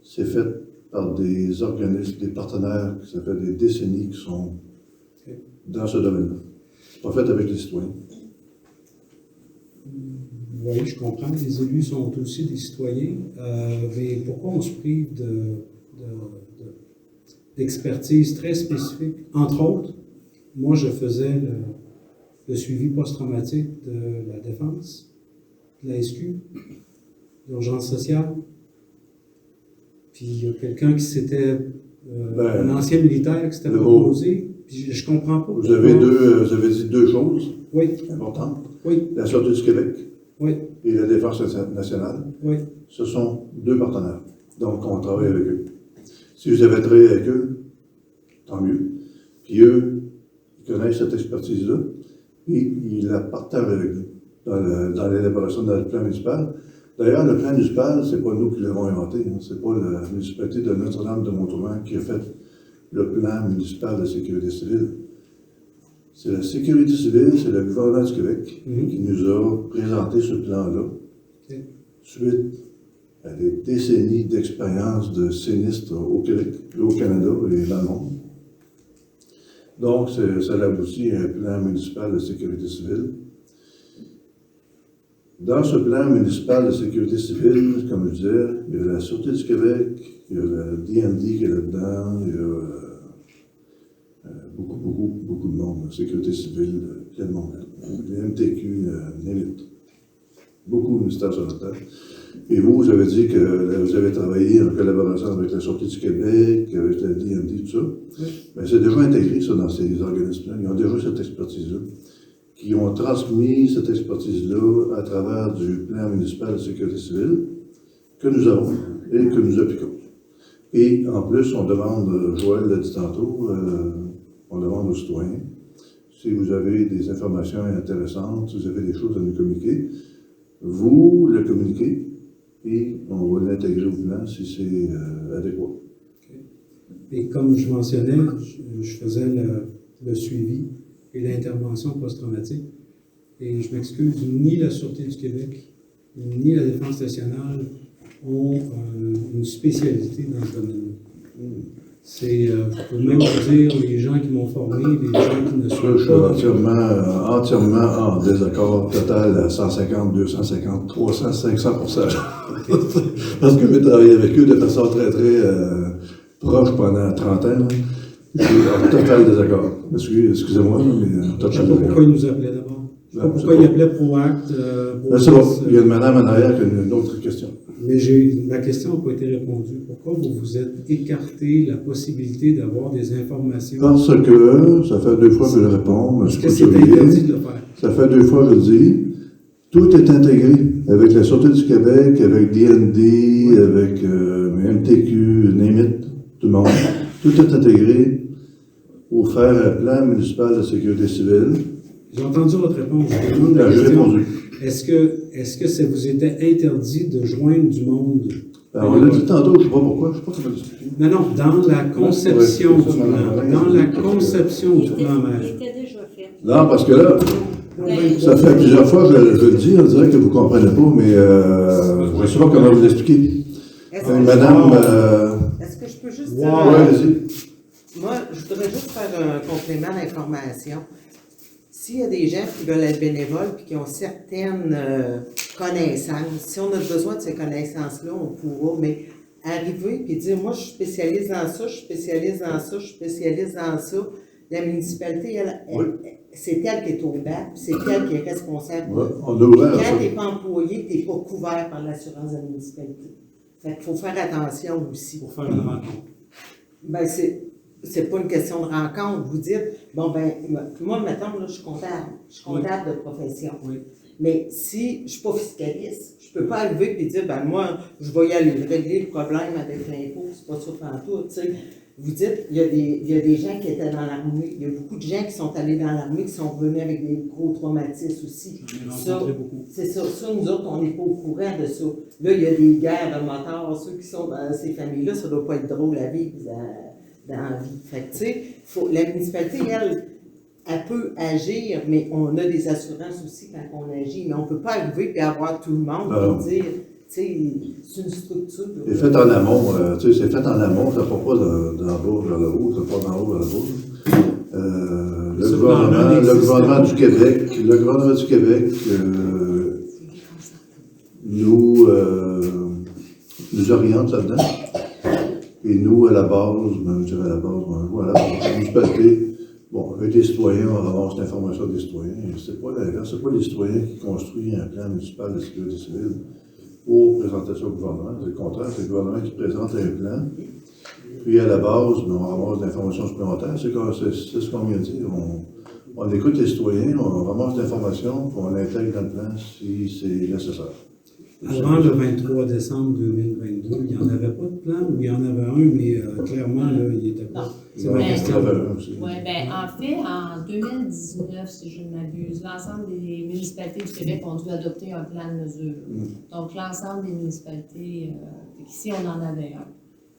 c'est fait par des organismes, des partenaires, ça fait des décennies qui sont dans ce domaine-là. C'est pas fait avec les citoyens. Oui, je comprends. Les élus sont aussi des citoyens. Mais pourquoi on se prive d'expertise très spécifique? Entre autres, moi, je faisais le suivi post-traumatique de la défense, de la SQ, l'urgence sociale. Puis il y a quelqu'un qui s'était, un ancien militaire qui s'était proposé, puis je comprends pas. Vous avez dit deux choses importantes. Oui. La Sûreté du Québec oui. et la Défense nationale. Oui. Ce sont deux partenaires. Donc, on travaille avec eux. Si vous avez travaillé avec eux, tant mieux. Puis eux, ils connaissent cette expertise-là, et ils la partagent avec nous dans l'élaboration de notre plan municipal. D'ailleurs, le plan municipal, c'est pas nous qui l'avons inventé. Hein. C'est pas la municipalité de Notre-Dame-de-Montreuil qui a fait le plan municipal de sécurité civile. C'est la sécurité civile, c'est le gouvernement du Québec qui nous a présenté ce plan-là. Suite à des décennies d'expérience de sinistres au Québec, au Canada et dans le monde. Donc, ça aboutit à un plan municipal de sécurité civile. Dans ce plan municipal de sécurité civile, comme je disais, il y a la Sûreté du Québec, il y a la DND qui est là-dedans, il y a beaucoup de monde, la sécurité civile, plein de monde. Les MTQ, NEMIT. Beaucoup de ministères sur la tête. Et vous avez dit que vous avez travaillé en collaboration avec la Sûreté du Québec, avec la DND, tout ça. Oui. Mais c'est déjà intégré, ça, dans ces organismes-là. Ils ont déjà cette expertise-là. Qui ont transmis cette expertise-là à travers du plan municipal de sécurité civile que nous avons et que nous appliquons. Et en plus, on demande, Joël l'a dit tantôt, on demande aux citoyens, si vous avez des informations intéressantes, si vous avez des choses à nous communiquer, vous le communiquez et on va l'intégrer au plan si c'est adéquat. Okay. Et comme je mentionnais, je faisais le suivi et l'intervention post-traumatique. Et je m'excuse, ni la Sûreté du Québec, ni la Défense nationale ont une spécialité dans ce domaine-là. C'est, pour même dire, les gens qui m'ont formé, les gens qui ne sont pas... Je suis entièrement en désaccord total à 150, 250, 300, 500%. Parce que j'ai travaillé avec eux de façon très, très proche pendant 30 ans. Je suis en total désaccord. Excusez-moi, mais en total désaccord. Je ne sais pas pourquoi ils nous appelaient d'abord. Je ne sais pas pourquoi ils appelaient ProAct. C'est bon. Il y a une madame en arrière qui a une autre question. Mais ma question n'a pas été répondue. Pourquoi vous vous êtes écarté la possibilité d'avoir des informations? Parce que, ça fait 2 fois que je réponds. Parce que c'est interdit de le faire. Ça fait 2 fois que je le dis. Tout est intégré avec la Sûreté du Québec, avec DND, avec MTQ, NEMIT, tout le monde. Tout est intégré pour faire un plan municipal de sécurité civile. J'ai entendu votre réponse. Je demande la question. Est-ce que ça vous était interdit de joindre du monde Ben, on l'a dit tantôt, je ne sais pas pourquoi, je ne sais pas comment l'expliquer. Non, non, dans la conception Ouais, du c'est ça, plan. Dans la conception du plan Il maire. était déjà fait. Non, parce que là, ça fait plusieurs fois que je le dis, on dirait que vous ne comprenez pas, mais je ne sais pas comment vous l'expliquer. Madame, Est-ce que je peux juste Wow. dire, ouais, vas-y. moi, je voudrais juste faire un complément d'information. S'il y a des gens qui veulent être bénévoles et qui ont certaines connaissances, si on a besoin de ces connaissances-là, on pourra, mais arriver et dire, moi, je suis spécialiste dans ça, je suis spécialiste dans ça, je suis spécialiste dans ça, la municipalité, Oui. c'est elle qui est au bas, puis c'est elle qui est responsable. Ouais, on a ouvert ça. Quand tu n'es pas employé, tu n'es pas couvert par l'assurance de la municipalité. Fait qu'il faut faire attention aussi. Pour faire une rencontre. Ben, c'est pas une question de rencontre. Vous dites, bon, ben, moi, mettons, là, je suis comptable de profession. Oui. Mais si je suis pas fiscaliste, je peux pas arriver et dire, ben, moi, je vais y aller régler le problème avec l'impôt, c'est pas ça pantoute, tu sais. Vous dites, il y a des gens qui étaient dans l'armée, il y a beaucoup de gens qui sont allés dans l'armée, qui sont revenus avec des gros traumatismes aussi. J'en ai rencontré beaucoup. C'est ça, nous autres, on n'est pas au courant de ça. Là, il y a des guerres de motards, ceux qui sont dans ces familles-là, ça doit pas être drôle à vivre dans la vie. Fait que, tu sais, la municipalité, elle peut agir, mais on a des assurances aussi quand on agit, mais on peut pas arriver et avoir tout le monde et dire, tu sais, c'est une structure. C'est fait en amont, tu sais, c'est fait en amont, ça ne part pas d'en bas vers le haut, ça part d'en haut vers le bas. Le gouvernement du Québec nous oriente là-dedans. Et nous, à la base, voilà, la municipalité, bon, avec les citoyens, on ramasse l'information des citoyens. C'est pas l'inverse, c'est pas les citoyens qui construisent un plan municipal de sécurité civile pour présenter ça au gouvernement. C'est le contraire, c'est le gouvernement qui présente un plan. Puis à la base, on ramasse l'information supplémentaire. C'est ce qu'on vient de dire. On écoute les citoyens, on ramasse l'information, puis on l'intègre dans le plan si c'est nécessaire. Avant le 23 décembre 2022, il n'y en avait pas de plan, ou il y en avait un, mais clairement, là, il n'était pas. Non. C'est ma Mais- question. Oui, bien, en fait, en 2019, si je ne m'abuse, l'ensemble des municipalités du Québec ont dû adopter un plan de mesure. Donc, l'ensemble des municipalités, ici, on en avait un.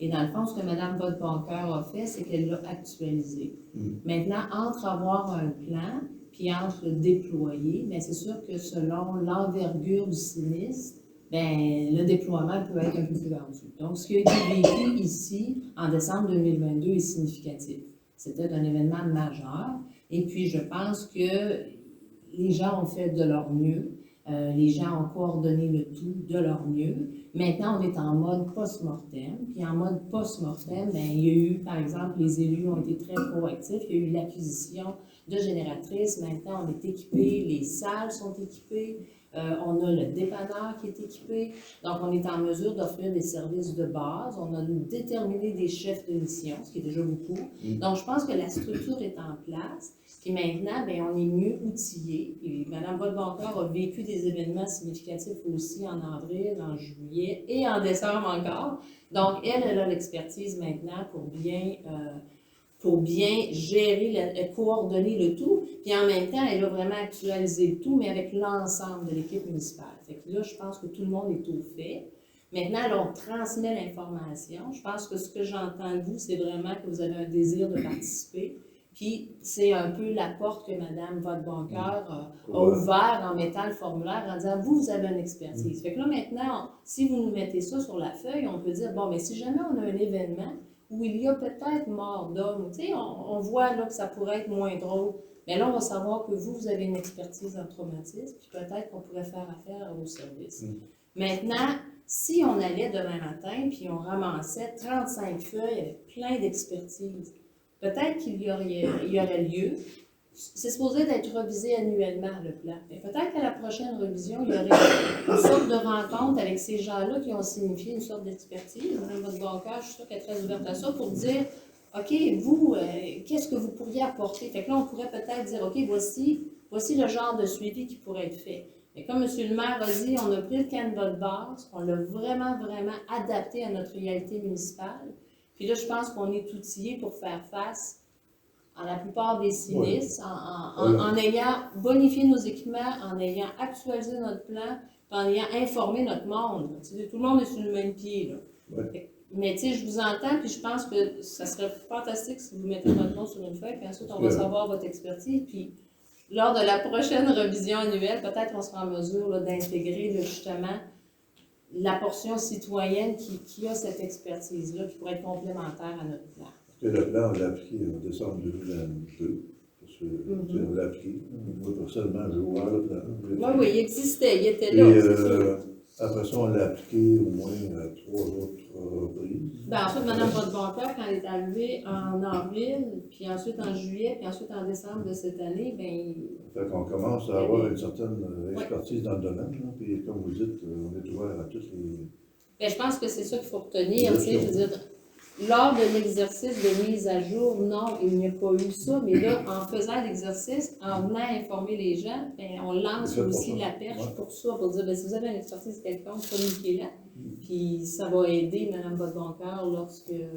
Et dans le fond, ce que Mme Volponcoeur a fait, c'est qu'elle l'a actualisé. Maintenant, entre avoir un plan, puis entre le déployer, bien, c'est sûr que selon l'envergure du sinistre, bien, le déploiement peut être un peu plus ardu. Donc, ce qui a été vécu ici, en décembre 2022, est significatif. C'était un événement majeur. Et puis, je pense que les gens ont fait de leur mieux. Les gens ont coordonné le tout de leur mieux. Maintenant, on est en mode post-mortem. Puis en mode post-mortem, bien, il y a eu, par exemple, les élus ont été très proactifs. Il y a eu l'acquisition de génératrices. Maintenant, on est équipé, les salles sont équipées. On a le dépanneur qui est équipé. Donc, on est en mesure d'offrir des services de base. On a déterminé des chefs de mission, ce qui est déjà beaucoup. Donc, je pense que la structure est en place. Puis maintenant, bien, on est mieux outillé. Puis Mme Volponcoeur a vécu des événements significatifs aussi en avril, en juillet et en décembre encore. Donc, elle a l'expertise maintenant pour bien gérer, coordonner le tout. Puis en même temps, elle a vraiment actualisé le tout, mais avec l'ensemble de l'équipe municipale. Fait que là, je pense que tout le monde est au fait. Maintenant, là, on transmet l'information. Je pense que ce que j'entends de vous, c'est vraiment que vous avez un désir de participer. Puis c'est un peu la porte que Mme Volponcoeur a ouvert en mettant le formulaire, en disant, vous avez une expertise. Fait que là, maintenant, si vous nous mettez ça sur la feuille, on peut dire, bon, mais si jamais on a un événement où il y a peut-être mort d'homme, tu sais, on voit là que ça pourrait être moins drôle, mais là, on va savoir que vous avez une expertise en traumatisme, puis peut-être qu'on pourrait faire affaire à vos services. Maintenant, si on allait demain matin, puis on ramassait 35 feuilles avec plein d'expertise, peut-être qu'il y aurait lieu. C'est supposé d'être revisé annuellement, le plan. Mais peut-être qu'à la prochaine révision, il y aurait une sorte de rencontre avec ces gens-là qui ont signifié une sorte d'expertise. Mme Volponcoeur, je suis sûre qu'elle est très ouverte à ça pour dire, OK, vous, qu'est-ce que vous pourriez apporter? Fait que là, on pourrait peut-être dire, OK, voici le genre de suivi qui pourrait être fait. Mais comme M. le maire a dit, on a pris le canevas de base, on l'a vraiment, vraiment adapté à notre réalité municipale. Puis là, je pense qu'on est outillé pour faire face à la plupart des sinistres, en ayant bonifié nos équipements, en ayant actualisé notre plan. en ayant informé notre monde. Tu sais, tout le monde est sur le même pied, là. Ouais. Mais tu sais, je vous entends, puis je pense que ça serait fantastique si vous mettez votre nom sur une feuille, puis ensuite on va savoir votre expertise, puis lors de la prochaine révision annuelle, peut-être qu'on sera en mesure là, d'intégrer là, justement la portion citoyenne qui a cette expertise-là, qui pourrait être complémentaire à notre plan. Parce que le plan, on l'a appliqué en décembre 2022. Parce que on l'a appliqué. Moi, personnellement, je vois le plan. Oui, il existait, il était Et là. c'est sûr. après ça, on l'a appliqué au moins à 3 autres reprises. Ben, ensuite, Mme Bodeboncoeur, quand elle est arrivée en avril, puis ensuite en juillet, puis ensuite en décembre de cette année, Fait qu'on commence à avoir une certaine expertise dans le domaine. Là. Puis comme vous dites, on est ouvert à tous les... je pense que c'est ça qu'il faut retenir. Tu sais, je veux dire, lors de l'exercice de mise à jour, non, il n'y a pas eu ça, mais là, en faisant l'exercice, en venant informer les gens, on lance aussi la perche pour ça, pour dire, si vous avez une expertise quelconque, communiquez-la. Puis ça va aider Mme Bodeboncoeur lorsqu'il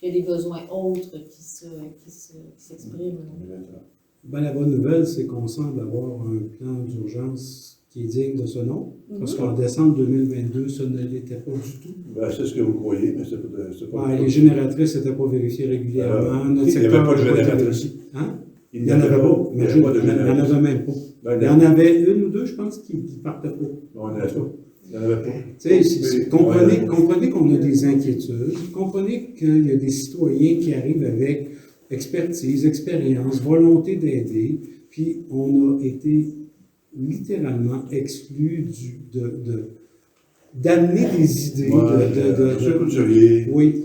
y a des besoins autres qui s'expriment. Ben, la bonne nouvelle, c'est qu'on semble avoir un plan d'urgence qui est digne de ce nom, parce qu'en décembre 2022, ça ne l'était pas du tout. Ben, c'est ce que vous croyez, mais c'est pas... Ben, les génératrices n'étaient pas vérifiées régulièrement. Notre il n'y avait pas de secteur génératrice. Hein? Il n'y en avait pas. Il n'y avait pas de Il n'y en génératrice. avait même pas. Ben, Il y en avait une ou deux, je pense, qui ne partaient pas. Non, il n'y en avait pas. Il n'y en avait pas. Tu sais, comprenez qu'on a des inquiétudes, comprenez qu'il y a des citoyens qui arrivent avec expertise, expérience, volonté d'aider, puis on a été littéralement exclus d'amener des idées. Monsieur Couturier, oui.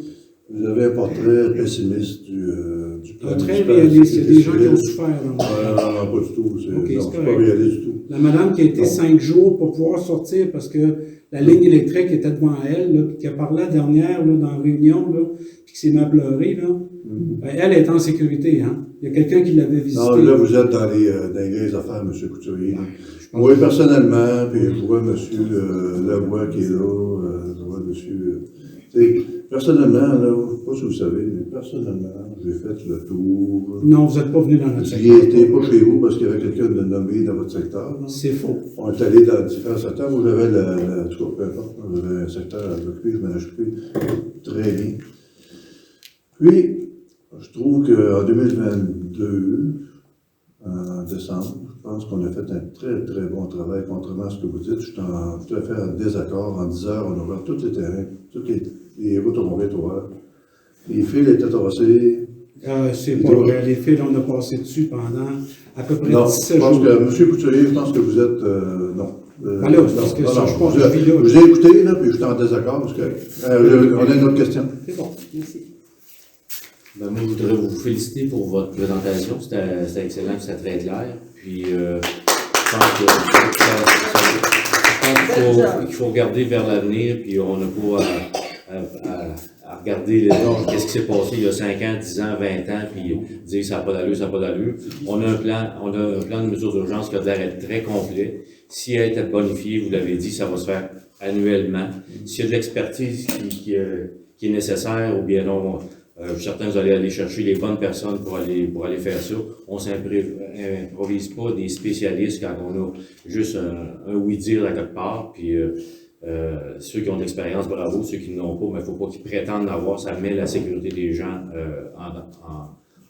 vous avez un portrait pessimiste du plan Très municipal. réaliste. Il y a des gens qui ont souffert. Non, pas du tout. Okay, c'est pas réaliste du tout. La madame qui a été 5 jours pour pouvoir sortir parce que la ligne électrique était devant elle, là, puis qui a parlé la dernière là, dans la réunion, là, puis qui s'est m'apleuré, là. Ben, elle est en sécurité, hein. Il y a quelqu'un qui l'avait visité. Non, là, vous êtes dans les vieilles affaires, M. Couturier. Oui, personnellement, puis je vois M. Lavoie qui est là, je vois M. Personnellement, là, je ne sais pas si vous savez, mais personnellement, j'ai fait le tour. Non, vous n'êtes pas venu dans notre J'y secteur. étais pas chez vous parce qu'il y avait quelqu'un de nommé dans votre secteur. Là. C'est faux. On est allé dans différents secteurs. Vous avez en tout cas, peu importe, vous avez un secteur à occuper, je m'en ai occupé très bien. Puis, je trouve qu'en 2022, en décembre, je pense qu'on a fait un très, très bon travail, contrairement à ce que vous dites. Je suis tout à fait en désaccord. En 10 heures, on a ouvert tous les terrains, toutes les routes ont été ouvertes. Les fils étaient tassés. C'est pas vrai. Les fils, on a passé dessus pendant à peu près 17 jours. Non, je pense que, M. Couturier, je pense que vous êtes... non. Ben là, parce que ça, je pense que je vis là. Je vous ai écouté, là, puis je suis en désaccord, parce que... on a une autre question. C'est bon, merci. Ben, moi, je voudrais vous féliciter pour votre présentation. C'était excellent, c'était très clair. Puis, je pense qu'il faut regarder vers l'avenir, puis on n'a pas à regarder les gens, qu'est-ce qui s'est passé il y a 5 ans, 10 ans, 20 ans, puis dire ça n'a pas d'allure, ça n'a pas d'allure. On a un plan de mesures d'urgence qui a l'air d'être très complet. Si elle est bonifiée, vous l'avez dit, ça va se faire annuellement. S'il y a de l'expertise qui est nécessaire, ou bien non, je suis certain que vous allez aller chercher les bonnes personnes pour aller faire ça. On s'improvise pas des spécialistes quand on a juste un oui-dire à quelque part, puis ceux qui ont de l'expérience, bravo, ceux qui n'ont pas, mais il ne faut pas qu'ils prétendent avoir, ça met la sécurité des gens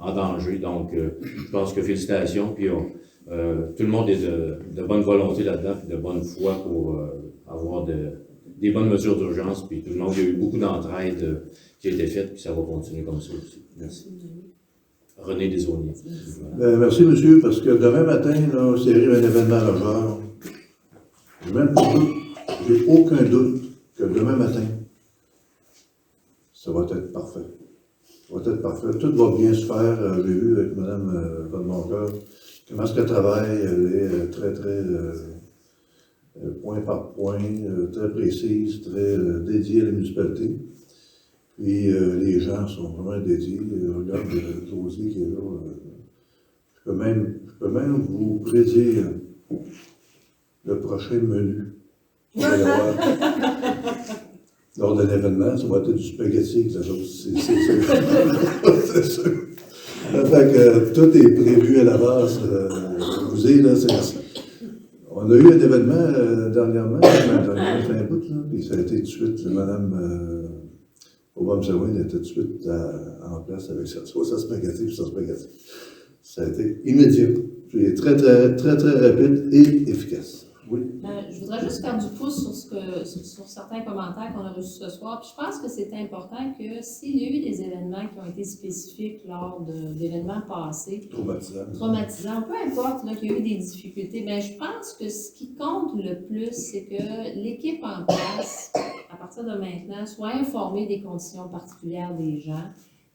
en danger. Donc, je pense que félicitations, puis tout le monde est de bonne volonté là-dedans, puis de bonne foi pour avoir des bonnes mesures d'urgence, puis tout le monde, il y a eu beaucoup d'entraide qui a été faite, puis ça va continuer comme ça aussi. Merci. René Desaulniers. Merci, monsieur, parce que demain matin, là, c'est arrivé un événement majeur. J'ai aucun doute que demain matin, ça va être parfait. Ça va être parfait. Tout va bien se faire. J'ai vu avec Mme Bodeboncoeur comment est-ce qu'elle travaille. Elle est très, très point par point, très précise, très dédiée à la municipalité. Puis les gens sont vraiment dédiés. Regarde Josie qui est là. Je peux même vous prédire le prochain menu. Lors d'un événement, ça va être du spaghetti avec la chose. C'est sûr. C'est sûr. Fait que tout est prévu à la base. Je vous ai là, on On a eu un événement dernièrement, c'est un bout, là, puis ça a été tout de suite, Mme Obama-Sawin était tout de suite en place avec ça. Soit sa spaghetti, puis sa spaghetti. Ça a été immédiat. Puis très, très, très, très rapide et efficace. Oui. Je voudrais juste faire du pouce sur certains commentaires qu'on a reçus ce soir. Puis je pense que c'est important que s'il y a eu des événements qui ont été spécifiques lors d'événements passés, traumatisants, peu importe là, qu'il y a eu des difficultés, bien, je pense que ce qui compte le plus, c'est que l'équipe en place, à partir de maintenant, soit informée des conditions particulières des gens.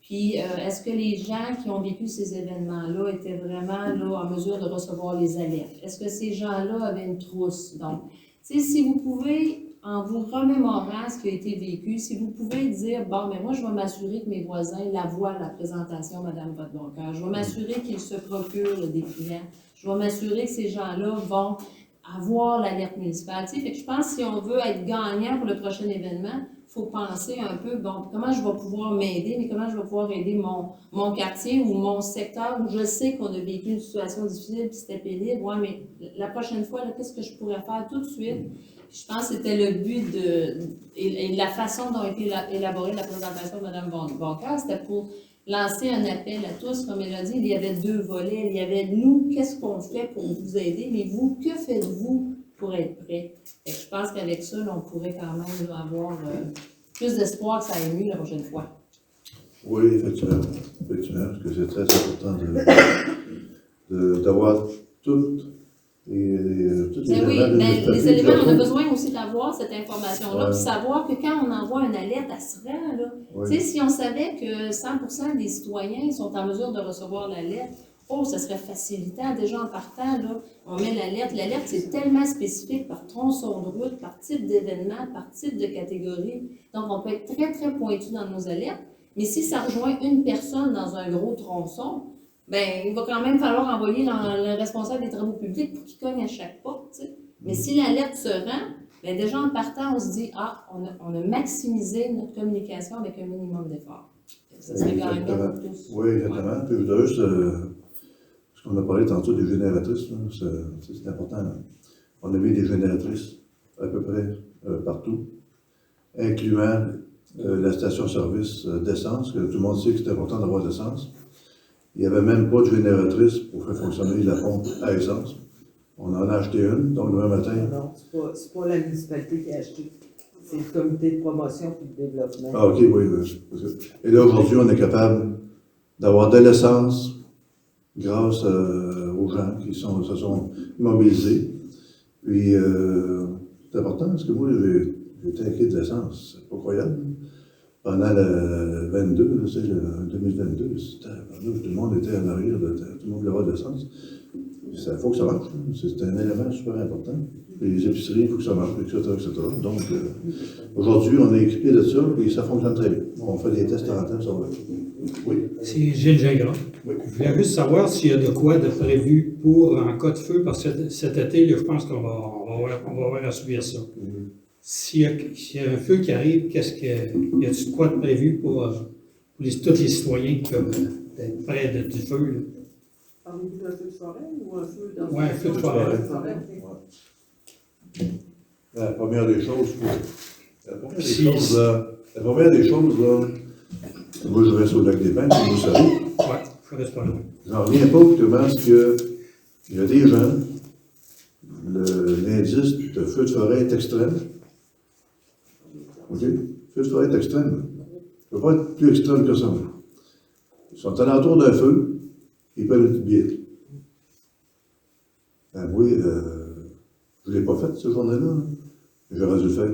Puis, est-ce que les gens qui ont vécu ces événements-là étaient vraiment là, en mesure de recevoir les alertes? Est-ce que ces gens-là avaient une trousse? Donc, tu sais, si vous pouvez, en vous remémorant ce qui a été vécu, si vous pouvez dire, bon, mais moi, je vais m'assurer que mes voisins la voient, la présentation, Madame Votre-Boncoeur. Je vais m'assurer qu'ils se procurent des clients. Je vais m'assurer que ces gens-là vont avoir l'alerte municipale. Tu sais, fait que je pense que si on veut être gagnant pour le prochain événement, il faut penser un peu, bon, comment je vais pouvoir m'aider, mais comment je vais pouvoir aider mon quartier ou mon secteur où je sais qu'on a vécu une situation difficile puis c'était pénible. Ouais, mais la prochaine fois, qu'est-ce que je pourrais faire tout de suite? Je pense que c'était le but et la façon dont a été élaborée la présentation de Mme Boncoeur, c'était pour lancer un appel à tous. Comme elle a dit, il y avait 2 volets. Il y avait nous, qu'est-ce qu'on fait pour vous aider, mais vous, que faites-vous pour être prêt? Et je pense qu'avec ça, là, on pourrait quand même là, avoir plus d'espoir que ça aille mieux la prochaine fois. Oui, effectivement, parce que c'est très important d'avoir toutes les les éléments, on a besoin aussi d'avoir cette information-là, puis savoir que quand on envoie une alerte, elle se rend, là. Tu sais, si on savait que 100% des citoyens sont en mesure de recevoir l'alerte, ça serait facilitant. Déjà en partant, là, on met l'alerte. L'alerte, c'est tellement spécifique par tronçon de route, par type d'événement, par type de catégorie. Donc, on peut être très, très pointu dans nos alertes. Mais si ça rejoint une personne dans un gros tronçon, ben il va quand même falloir envoyer le responsable des travaux publics pour qu'il cogne à chaque porte. T'sais. Mais si l'alerte se rend, ben déjà en partant, on se dit, on a maximisé notre communication avec un minimum d'efforts. Ça serait quand même bien pour tous. Oui, exactement. Puis je voudrais juste... Parce qu'on a parlé tantôt des génératrices, c'est important. Là. On a mis des génératrices à peu près partout, incluant la station-service d'essence, que tout le monde sait que c'est important d'avoir de l'essence. Il n'y avait même pas de génératrice pour faire fonctionner la pompe à essence. On en a acheté une, donc demain matin. Non, c'est pas la municipalité qui a acheté. C'est le comité de promotion et de développement. Ah, OK, oui. Et là, aujourd'hui, on est capable d'avoir de l'essence grâce aux gens qui se sont mobilisés. Puis, c'est important parce que moi, j'ai inquiet de l'essence. C'est pas croyable. Pendant le 22, le 2022, tout le monde était en arrière, tout le monde voulait avoir de l'essence. Il faut que ça marche. C'est un élément super important. Les épiceries, il faut que ça marche, etc. Donc, aujourd'hui, on est équipé de ça, et ça fonctionne très bien. On fait des tests en temps, ça va. Oui. C'est Gilles Gingras. Oui. Je voulais juste savoir s'il y a de quoi de prévu pour en cas de feu, parce que cet été, là, je pense qu'on va avoir à subir ça. S'il y a un feu qui arrive, y a-t-il de quoi de prévu pour tous les citoyens qui peuvent être près du feu? Là? Parlez-vous d'un feu de forêt ou un feu dans un feu de forêt. La première des choses, moi je reste au lac des Pins, comme vous savez. Oui, je reste pas loin. J'en reviens pas comment est-ce qu'il y a des gens, l'indice de feu de forêt est extrême. OK? Feu de forêt est extrême. Il ne peut pas être plus extrême que ça. Ils sont alentour d'un feu, ils prennent une petite bière. Ben oui, je ne l'ai pas fait cette journée-là. J'aurais dû le faire.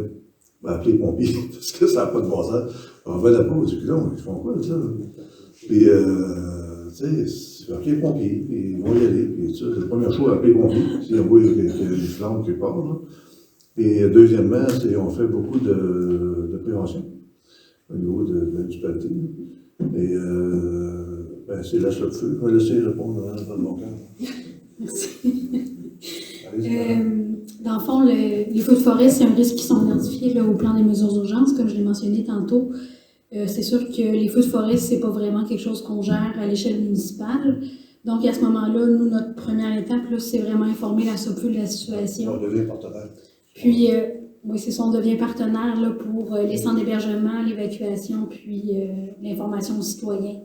Appeler les pompiers, parce que ça n'a pas de bon sens. On va là-bas, on dit, ils font quoi, ça? Puis, tu sais, appeler les pompiers, puis ils vont y aller, puis ça, c'est la première chose, appeler les pompiers, s'ils voient qu'il y a une flamme qui part, là. Et deuxièmement, on fait beaucoup de prévention au niveau de la municipalité. Et, c'est la le feu. Je vais laisser répondre à mon cœur. Merci. Dans le fond, les feux de forêt, c'est un risque qui sont identifiés là, au plan des mesures d'urgence, comme je l'ai mentionné tantôt. C'est sûr que les feux de forêt, c'est pas vraiment quelque chose qu'on gère à l'échelle municipale. Donc, à ce moment-là, nous, notre première étape, là, c'est vraiment informer la SOPU de la situation. On devient partenaire. Puis, oui, c'est ça, on devient partenaire là, pour les centres d'hébergement, l'évacuation, puis l'information aux citoyens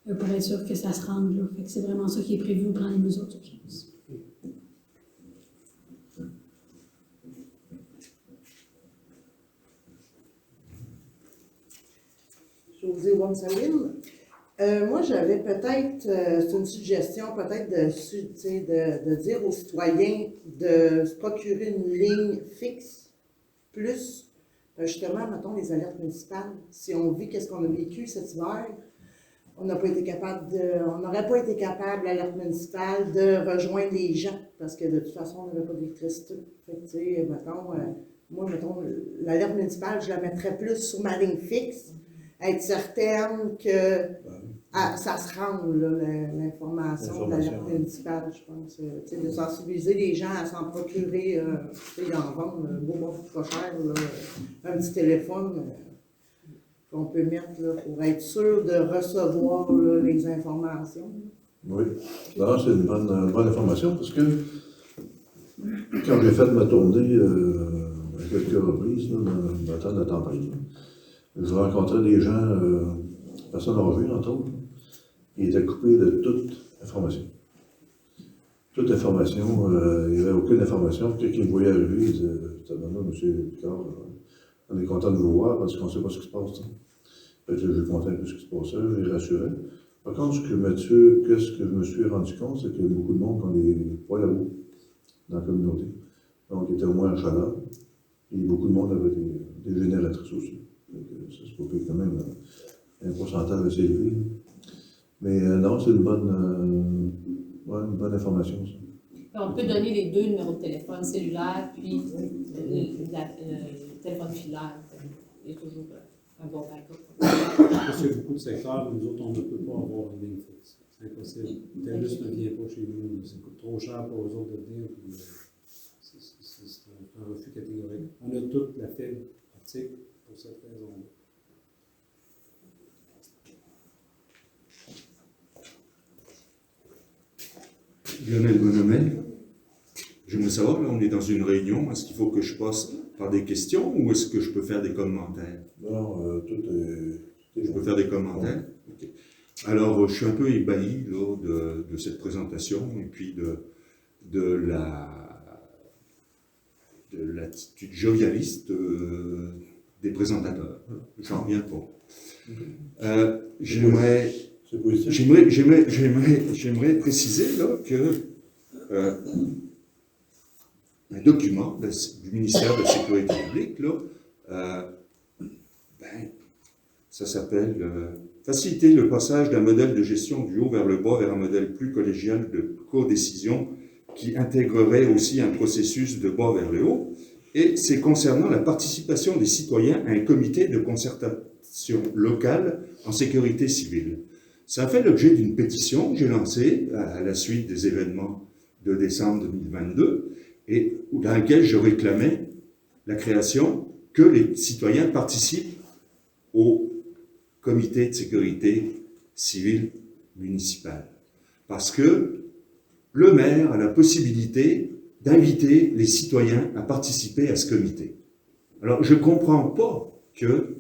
pour être sûr que ça se rende là. Fait que c'est vraiment ça qui est prévu pour les mesures d'urgence. José Wamsalim. Moi, j'avais peut-être, c'est une suggestion, peut-être de dire aux citoyens de se procurer une ligne fixe, plus, justement, mettons, les alertes municipales. Si on vit qu'est-ce qu'on a vécu cet hiver, on n'aurait pas été capable, l'alerte municipale, de rejoindre les gens, parce que de toute façon, on n'avait pas d'électricité. Fait que, tu sais, mettons, l'alerte municipale, je la mettrais plus sur ma ligne fixe, être certaine que ça se rende, l'information de l'alerte municipale, je pense. De sensibiliser les gens à s'en procurer, d'en vendre un beau pas cher, un petit téléphone qu'on peut mettre là, pour être sûr de recevoir les informations. Oui, non, c'est une bonne information parce que quand j'ai fait ma tournée à quelques reprises, là, dans le temps de la tempête, là, je rencontrais des gens, personnes âgées entre autres, qui étaient coupés de toute information. Toute information, il n'y avait aucune information. Quelqu'un me voyait arriver, il disait « Tabarnak, monsieur Picard, on est content de vous voir parce qu'on ne sait pas ce qui se passe. » Fait que je comptais un peu ce qui se passait, je les rassurais. Par contre, qu'est-ce que je me suis rendu compte, c'est qu'il y a beaucoup de monde qui ont des poêles à bout dans la communauté. Donc, il était au moins en chaleur. Et beaucoup de monde avait des génératrices aussi. Ça se peut quand même un pourcentage assez élevé. Mais non, c'est une bonne information, ça. On peut donner les deux numéros de téléphone cellulaire, puis le téléphone filaire. Il y a toujours un bon backup. Parce qu'il y a beaucoup de secteurs, nous autres, on ne peut pas avoir une ligne fixe. C'est impossible. TELUS ne vient pas chez nous. Ça coûte trop cher pour eux autres de venir. C'est un refus catégorique. On a toute la fibre optique pour cette raison-là. Lionel Bonhomet, j'aimerais savoir, là, on est dans une réunion, est-ce qu'il faut que je passe par des questions ou est-ce que je peux faire des commentaires? Non, tout est... Je peux faire des commentaires? Okay. Alors, je suis un peu ébahi là, de cette présentation et puis de l'attitude jovialiste des présentateurs. J'en reviens pas. J'aimerais préciser là, que un document du ministère de la Sécurité publique, là, ça s'appelle faciliter le passage d'un modèle de gestion du haut vers le bas vers un modèle plus collégial de codécision qui intégrerait aussi un processus de bas vers le haut. Et c'est concernant la participation des citoyens à un comité de concertation locale en sécurité civile. Ça a fait l'objet d'une pétition que j'ai lancée à la suite des événements de décembre 2022 et dans laquelle je réclamais la création que les citoyens participent au comité de sécurité civile municipale. Parce que le maire a la possibilité d'inviter les citoyens à participer à ce comité. Alors, je ne comprends pas que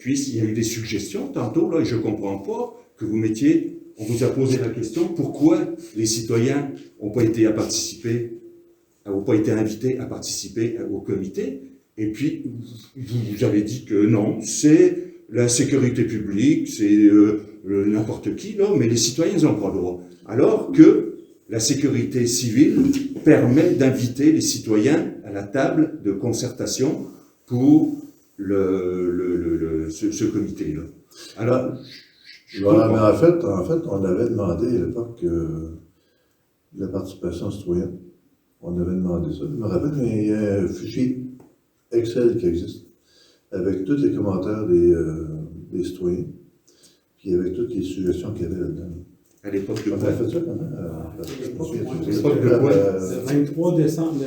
il y a eu des suggestions tantôt, là, et je ne comprends pas que vous mettiez, on vous a posé la question, pourquoi les citoyens n'ont pas été invités à participer au comité, et puis vous avez dit que non, c'est la sécurité publique, c'est n'importe qui, là, mais les citoyens n'ont pas le droit. Alors que la sécurité civile permet d'inviter les citoyens à la table de concertation pour ce comité-là. Alors, mais en fait, on avait demandé à l'époque la participation citoyenne. On avait demandé ça. Je me rappelle, mais il y a un fichier Excel qui existe avec tous les commentaires des citoyens, puis avec toutes les suggestions qu'il y avait là-dedans. À l'époque de On quoi? a fait ça quand même. Le 23 décembre,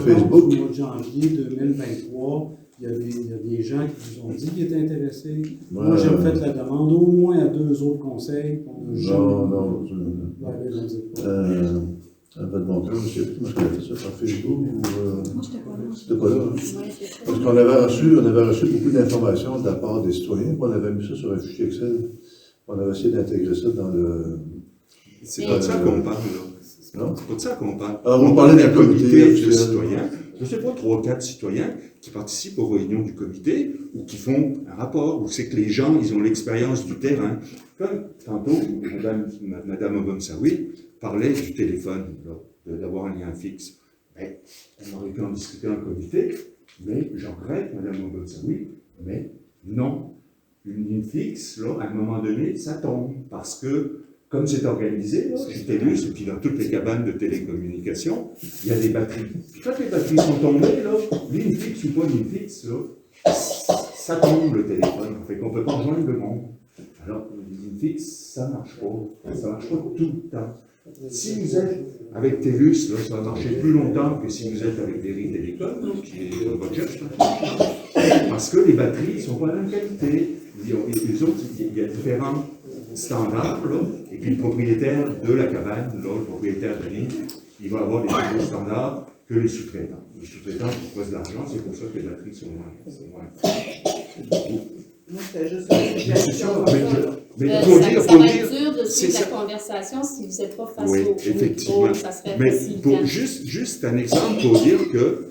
Facebook. Au mois de janvier 2023, il y a des gens qui nous ont dit qu'ils étaient intéressés. Moi, Ouais. j'ai fait la demande au moins à 2 autres conseils. On a jamais- Non. Ouais, allez, on dit pas. Un peu de bon cœur, je sais plus comment je connais ça, par Facebook ou. Moi, je pas là. C'était pas là. Hein? Ouais, c'est ça. Parce qu'on avait reçu beaucoup d'informations de la part des citoyens, puis on avait mis ça sur un fichier Excel. On avait essayé d'intégrer ça dans le. C'est pas de ça qu'on parle, là. Non? C'est pas de ça qu'on parle. Alors, on On parlait parle d'un comité de officiel. citoyens. Je ne sais pas, 3 ou 4 citoyens qui participent aux réunions du comité ou qui font un rapport, où c'est que les gens, ils ont l'expérience du terrain. Comme tantôt, Madame Obomsaoui parlait du téléphone, là, d'avoir un lien fixe. Mais on aurait pu en discuter en comité, mais j'en regrette, Madame Obomsaoui, mais non. Une ligne fixe, là, à un moment donné, ça tombe. Parce que, comme c'est organisé, là, chez TELUS, et puis dans toutes les cabanes de télécommunications, il y a des batteries. Puis quand les batteries sont tombées, là, ligne fixe ou pas ligne fixe, là, ça tombe le téléphone. Fait qu'on ne peut pas rejoindre le monde. Alors, les lignes fixes, ça ne marche pas. Ça ne marche pas tout le temps. Si vous êtes avec TELUS, là, ça va marcher plus longtemps que si vous êtes avec Berry Télécom, là, qui est votre chef, parce que les batteries ne sont pas de la même qualité. Les autres, il y a différents standards, là, et puis le propriétaire de la cabane, là, le propriétaire de la ligne, il va avoir des nouveaux standards que les sous-traitants. Les sous-traitants qui posent de l'argent, c'est pour ça que les batteries sont moins. Moi, c'était juste Mais une c'est suggestion. ça, mais Ça faut va dire, être dur de c'est suivre ça. la conversation si vous n'êtes pas face Oui, au effectivement. micro, ça serait Mais facilitant. pour juste un exemple pour dire que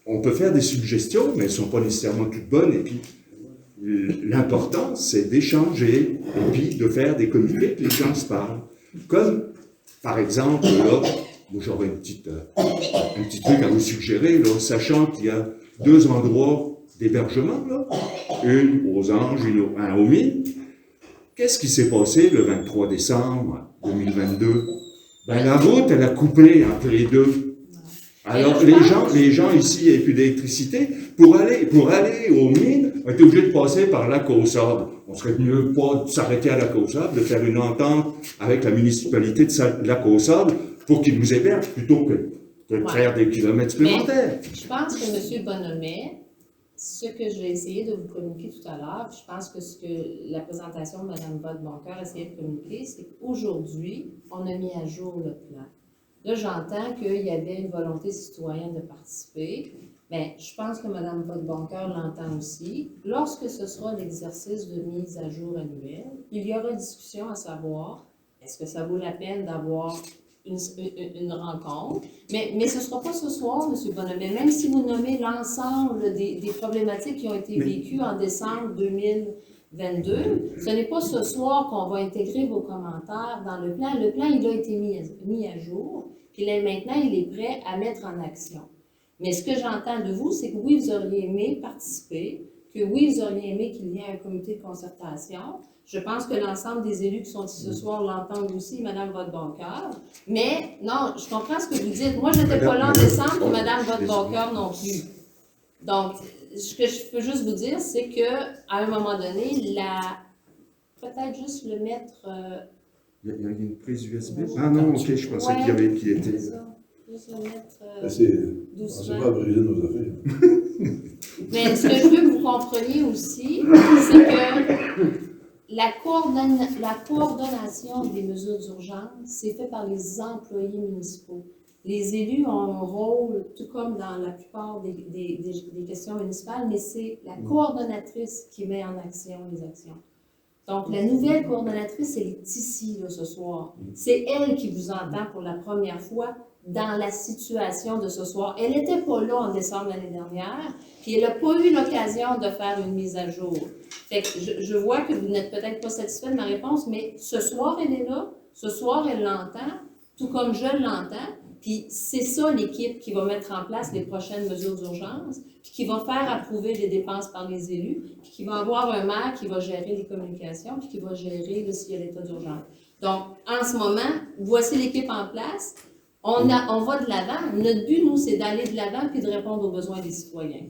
on peut faire des suggestions, mais elles ne sont pas nécessairement toutes bonnes. Et puis, l'important, c'est d'échanger et puis de faire des comités que les gens se parlent. Comme, par exemple, là, moi j'aurais un petit truc à vous suggérer, là, sachant qu'il y a 2 endroits d'hébergement, là, une aux Anges, un aux Mines. Qu'est-ce qui s'est passé le 23 décembre 2022? Ben, la route, elle a coupé entre les deux. Alors, les gens ici, il n'y avait plus d'électricité. Pour aller aux mines, on était obligé de passer par lac aux Sables. On serait mieux pas de s'arrêter à lac aux Sables, de faire une entente avec la municipalité de lac aux Sables pour qu'ils nous hébergent plutôt que de faire des kilomètres supplémentaires. Je pense que M. Bonhomet, ce que j'ai essayé de vous communiquer tout à l'heure, je pense que ce que la présentation de Mme Vogt-Boncoeur essayait de communiquer, c'est qu'aujourd'hui, on a mis à jour le plan. Là, j'entends qu'il y avait une volonté citoyenne de participer. Bien, je pense que Mme Vogt-Boncoeur l'entend aussi. Lorsque ce sera l'exercice de mise à jour annuel, il y aura discussion à savoir est-ce que ça vaut la peine d'avoir une rencontre. Mais ce ne sera pas ce soir, M. Bonhomet. Même si vous nommez l'ensemble des problématiques qui ont été vécues en décembre 2022, ce n'est pas ce soir qu'on va intégrer vos commentaires dans le plan. Le plan, il a été mis à jour, puis là, maintenant, il est prêt à mettre en action. Mais ce que j'entends de vous, c'est que oui, vous auriez aimé participer, que oui, vous auriez aimé qu'il y ait un comité de concertation. Je pense que l'ensemble des élus qui sont ici ce soir l'entendent aussi, Mme Vogt-Boncoeur. Mais non, je comprends ce que vous dites. Moi, je n'étais pas là en décembre, et Mme Vogt-Boncoeur non plus. Donc, ce que je peux juste vous dire, c'est qu'à un moment donné, peut-être juste le mettre... Il y a une prise USB? Ah non, ok, je pensais qu'il y avait qui était. C'est ça. Juste le mettre C'est doucement. pas à briser nos affaires. Mais ce que je veux que vous compreniez aussi, c'est que la coordination des mesures d'urgence, c'est fait par les employés municipaux. Les élus ont un rôle, tout comme dans la plupart des questions municipales, mais c'est la coordonnatrice qui met en action les actions. Donc, la nouvelle coordonnatrice, elle est ici, là, ce soir. C'est elle qui vous entend pour la première fois dans la situation de ce soir. Elle n'était pas là en décembre l'année dernière, puis elle n'a pas eu l'occasion de faire une mise à jour. Fait que je vois que vous n'êtes peut-être pas satisfait de ma réponse, mais ce soir, elle est là. Ce soir, elle l'entend, tout comme je l'entends. Puis c'est ça l'équipe qui va mettre en place les prochaines mesures d'urgence, puis qui va faire approuver les dépenses par les élus, puis qui va avoir un maire qui va gérer les communications, puis qui va gérer s'il y a l'état d'urgence. Donc, en ce moment, voici l'équipe en place. On va de l'avant. Notre but, nous, c'est d'aller de l'avant puis de répondre aux besoins des citoyens.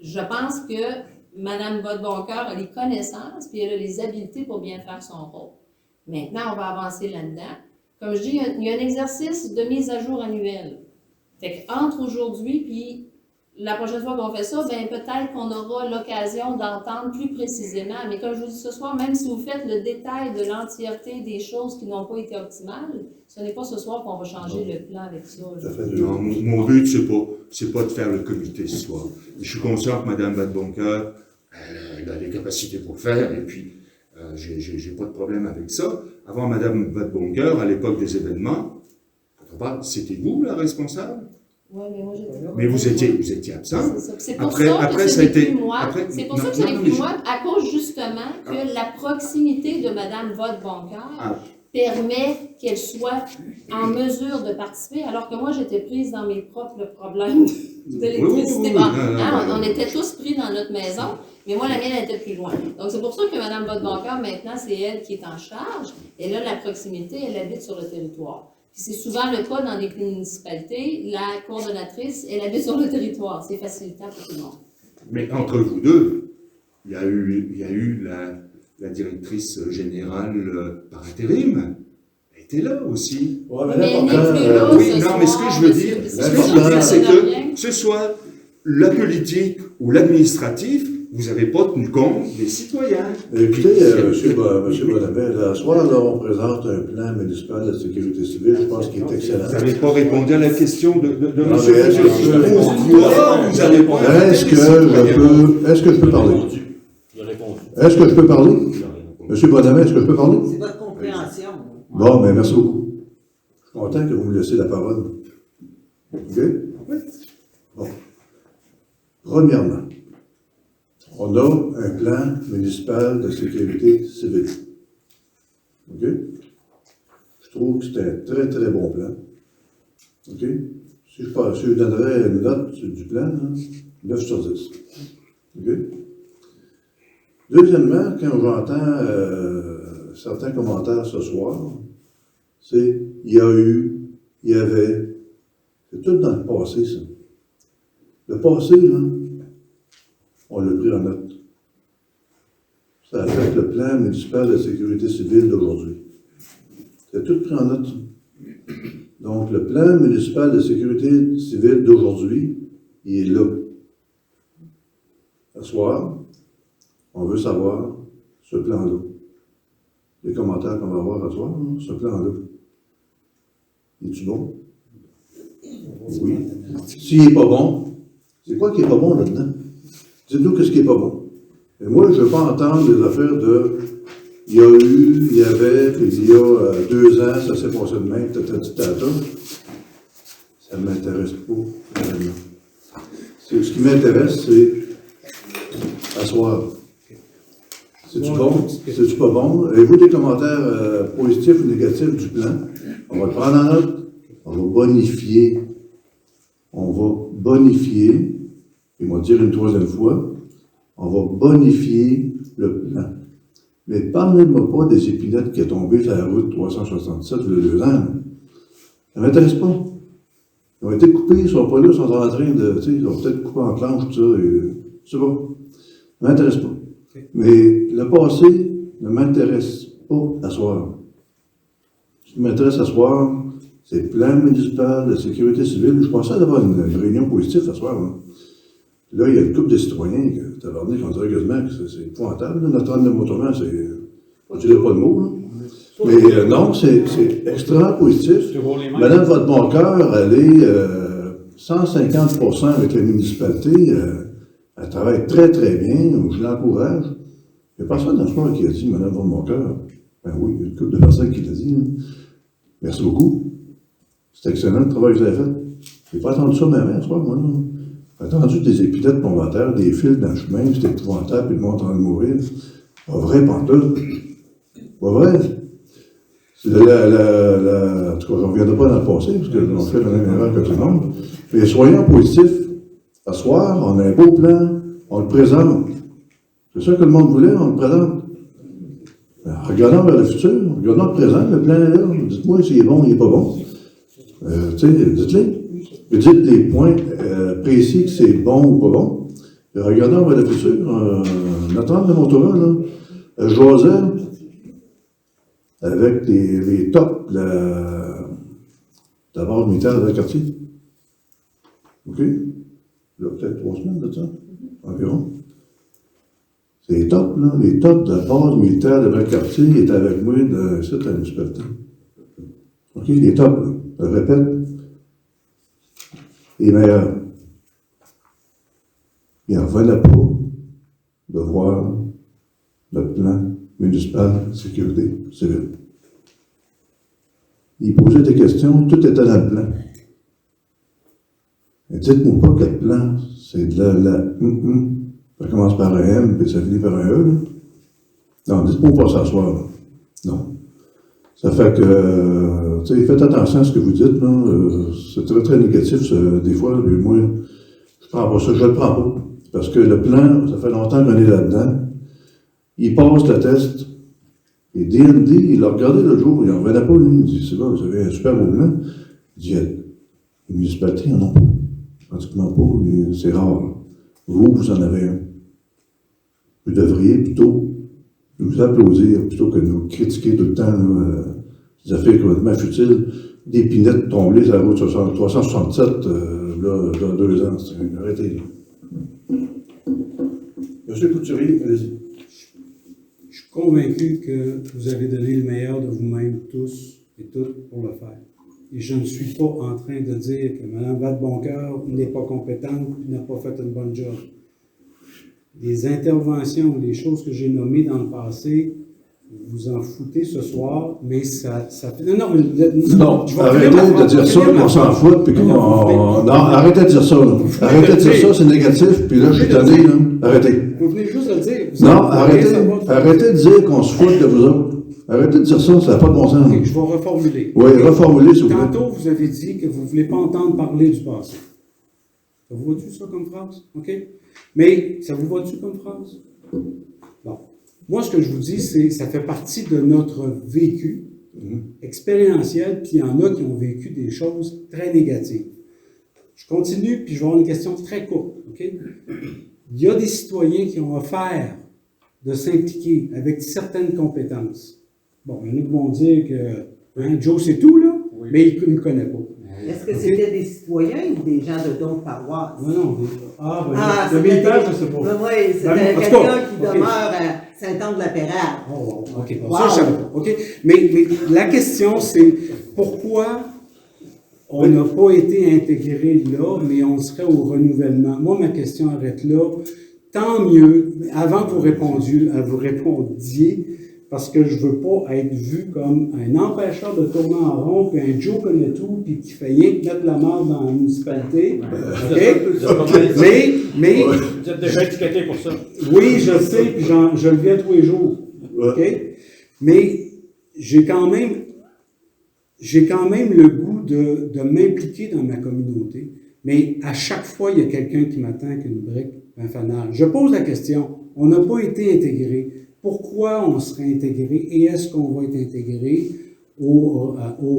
Je pense que Mme Vogt-Boncoeur a les connaissances puis elle a les habiletés pour bien faire son rôle. Maintenant, on va avancer là-dedans. Comme je dis, il y a un exercice de mise à jour annuelle. Fait qu'entre aujourd'hui puis la prochaine fois qu'on fait ça, ben peut-être qu'on aura l'occasion d'entendre plus précisément. Mais comme je vous dis ce soir, même si vous faites le détail de l'entièreté des choses qui n'ont pas été optimales, ce n'est pas ce soir qu'on va changer le plan avec ça. Ça fait Non, mon but, c'est pas de faire le comité ce soir. Je suis conscient que Mme Vadeboncoeur, elle a les capacités pour le faire, et puis j'ai pas de problème avec ça. Avant Mme Vadeboncoeur, à l'époque des événements, quand on parle, c'était vous la responsable? Oui, mais moi j'étais là. Mais vous étiez absent. C'est pour Après- ça que après, ce ça a n'est été- plus moi. après- C'est pour non, ça que ce non, n'est mais plus je- moi, à cause justement que la proximité de Mme Vadeboncoeur Ah. permet qu'elle soit en mesure de participer, alors que moi j'étais prise dans mes propres problèmes d'électricité. Oui. Bon, Non, hein, non. on était tous pris dans notre maison, mais moi la mienne était plus loin. Donc c'est pour ça que Mme Vadeboncoeur, maintenant, c'est elle qui est en charge. Elle a la proximité, elle habite sur le territoire. Puis c'est souvent le cas dans les municipalités, la coordonnatrice, elle habite sur le territoire. C'est facilitant pour tout le monde. Mais entre vous deux, il y a eu la directrice générale par intérim. Elle était là aussi. Ouais, Mais elle n'est plus là Oui, ce non, mais ce que soir, je veux monsieur. dire, C'est ce que pour je veux ça dire, c'est ça n'a rien. que ce soit la politique ou l'administratif, vous n'avez pas tenu compte des citoyens. Écoutez, M. Bonnet, là, ce soir, là, on présente un plan municipal de sécurité civile, je pense qu'il est excellent. Vous n'avez pas répondu à la question de Non, M. mais est-ce que je peux- Pourquoi vous n'avez pas Est-ce que je peux parler? Il a répondu. Est-ce que je peux parler? Il a répondu. Monsieur Bonnet, est-ce que je peux parler? C'est votre compréhension. Bon, ben merci beaucoup. Je suis content que vous me laissiez la parole. OK? Bon. Premièrement, on a un plan municipal de sécurité civile. OK? Je trouve que c'est un très, très bon plan. OK? Si je donnerais une note du plan, là, 9 sur 10. OK? Deuxièmement, quand j'entends certains commentaires ce soir, c'est il y a eu, il y avait. C'est tout dans le passé, ça. Le passé, là, on l'a pris en note. Ça affecte le plan municipal de sécurité civile d'aujourd'hui. C'est tout pris en note. Donc, le plan municipal de sécurité civile d'aujourd'hui, il est là. Ce soir, on veut savoir ce plan-là. Les commentaires qu'on va avoir ce soir, hein, ce plan-là. Es-tu bon? Oui. S'il n'est pas bon, c'est quoi qui n'est pas bon là-dedans? Dites-nous qu'est-ce qui n'est pas bon. Et moi, je ne veux pas entendre des affaires de il y a eu, il y avait, puis il y a 2 ans, ça s'est passé de même, tata. Ça ne m'intéresse pas, réellement. Ce qui m'intéresse, c'est asseoir. C'est-tu bon? C'est-tu pas bon? Avez-vous des commentaires positifs ou négatifs du plan? On va le prendre en note. On va bonifier. On va bonifier. Ils vont dire une 3e fois. On va bonifier le plan. Mais parlez-moi pas des épinettes qui est tombé sur la route 367 il y a 2 ans. Ça ne m'intéresse pas. Ils ont été coupés, ils ne sont pas là, ils sont en train de. Tu sais, ils ont peut-être coupé en planche, tout ça. C'est bon. Ça ne m'intéresse pas. Mais le passé ne m'intéresse pas à soir. Ce qui m'intéresse à soir, c'est le plan municipal de sécurité civile. Je pensais d'avoir une réunion positive à soir. Hein. Là, il y a une couple de citoyens qui on dirait quasiment que c'est épouvantable. Notre âne de motorement, c'est. Je ne dirais pas de mots, là. Mais non, c'est extrêmement positif. Madame Vadeboncoeur, elle est 150% avec la municipalité. Elle travaille très, très bien. Je l'encourage. Il n'y a personne dans ce soir qui a dit Mme Vadeboncoeur. Ben oui, il y a une couple de personnes qui l'a dit. Hein. Merci beaucoup. C'est excellent le travail que vous avez fait. Je n'ai pas attendu ça même ce soir, moi. J'ai attendu des épinettes pommentaires, des fils dans le chemin, c'était épouvantable, puis le monde en train de mourir. Pas vrai, pantoute. Pas vrai. En tout cas, je ne reviendrai pas dans le passé, parce qu'on fait la même erreur que tout le monde. Mais soyons positifs. Ce soir, on a un beau plan, on le présente. C'est ça que le monde voulait, on le présente. Regardons vers le futur, regardons le présent, le plan est là. Dites-moi s'il est bon ou il n'est pas bon. Tu sais, dites-le. Puis dites les points précis que c'est bon ou pas bon. Puis regardons vers le futur. Notre âne de motorant, là, Joseph, avec les tops d'abord militaire dans le quartier. OK? il y a peut-être 3 semaines de ça, environ. C'est les tops, là, les tops de la base militaire de Valcartier, ils étaient avec moi d'un site à la municipalité. OK, les tops, là, je le répète, les meilleurs. Ils n'en revenaient pas de voir le plan municipal de sécurité civile. Ils posaient des questions, tout était dans le plan. Mais dites-moi pas que le plan, c'est de la ça commence par un M, puis ça finit par un E, là. Non, dites-moi pas s'asseoir, là. Non. Ça fait que, tu sais, faites attention à ce que vous dites, là. C'est très, très négatif, des fois, moi, je prends pas ça, je le prends pas. Parce que le plan, ça fait longtemps qu'on est là-dedans. Il passe le test. Et DND, il l'a regardé le jour, il n'en revenait pas, lui. Il dit, c'est là, vous avez un super beau plan. Il dit, les municipalités n'en ont pas. Pratiquement pas. C'est rare. Vous en avez un. Vous devriez plutôt nous applaudir plutôt que nous critiquer tout le temps des affaires complètement futiles. Des pinettes tombées sur la route 367, là, dans 2 ans. Arrêtez. Monsieur Couturier, allez-y. Je suis convaincu que vous avez donné le meilleur de vous-même, tous et toutes, pour le faire. Et je ne suis pas en train de dire que Mme Vadeboncoeur n'est pas compétente et n'a pas fait une bonne job. Les interventions, les choses que j'ai nommées dans le passé, vous en foutez ce soir, mais ça fait... Non, arrêtez de dire ça, qu'on s'en fout, puis qu'on... Non, arrêtez de dire ça, là. Arrêtez de dire ça, c'est négatif, puis là, je suis tanné, là. Arrêtez. Vous venez juste de le dire. Non, arrêtez de dire qu'on se fout de vous autres. Arrêtez de dire ça, ça n'a pas de bon sens. Je vais reformuler. Oui, reformulez, s'il vous plaît. Tantôt, vous avez dit que vous ne voulez pas entendre parler du passé. Ça vous va-tu, ça, comme phrase? OK? Mais, ça vous va-tu, comme phrase? Bon. Moi, ce que je vous dis, c'est que ça fait partie de notre vécu expérientiel, puis il y en a qui ont vécu des choses très négatives. Je continue, puis je vais avoir une question très courte. OK? Il y a des citoyens qui ont offert de s'impliquer avec certaines compétences. Bon, il y en a qui vont dire que Joe, c'est tout, là, mais il ne me connaît pas. Est-ce que c'était des citoyens ou des gens de d'autres paroisses? Non. De militaires, je ne sais pas. Oui, c'était quelqu'un qui demeure à Saint-Anne-de-la-Pérade. Oh, OK. Wow. Ça, je savais pas. OK. Mais la question, c'est pourquoi on n'a pas été intégré là, mais on serait au renouvellement. Moi, ma question arrête là. Tant mieux, avant que vous répondiez, parce que je ne veux pas être vu comme un empêcheur de tourner en rond, puis un Joe connaît tout, puis qui fait rien que mettre la marde dans la municipalité. Mais Vous êtes déjà étiqueté pour ça. Oui, je sais, puis je le vis tous les jours. OK? Mais j'ai quand même le goût de m'impliquer dans ma communauté. Mais à chaque fois, il y a quelqu'un qui m'attend avec une brique, un fanal. Je pose la question, on n'a pas été intégré. Pourquoi on serait intégré et est-ce qu'on va être intégré au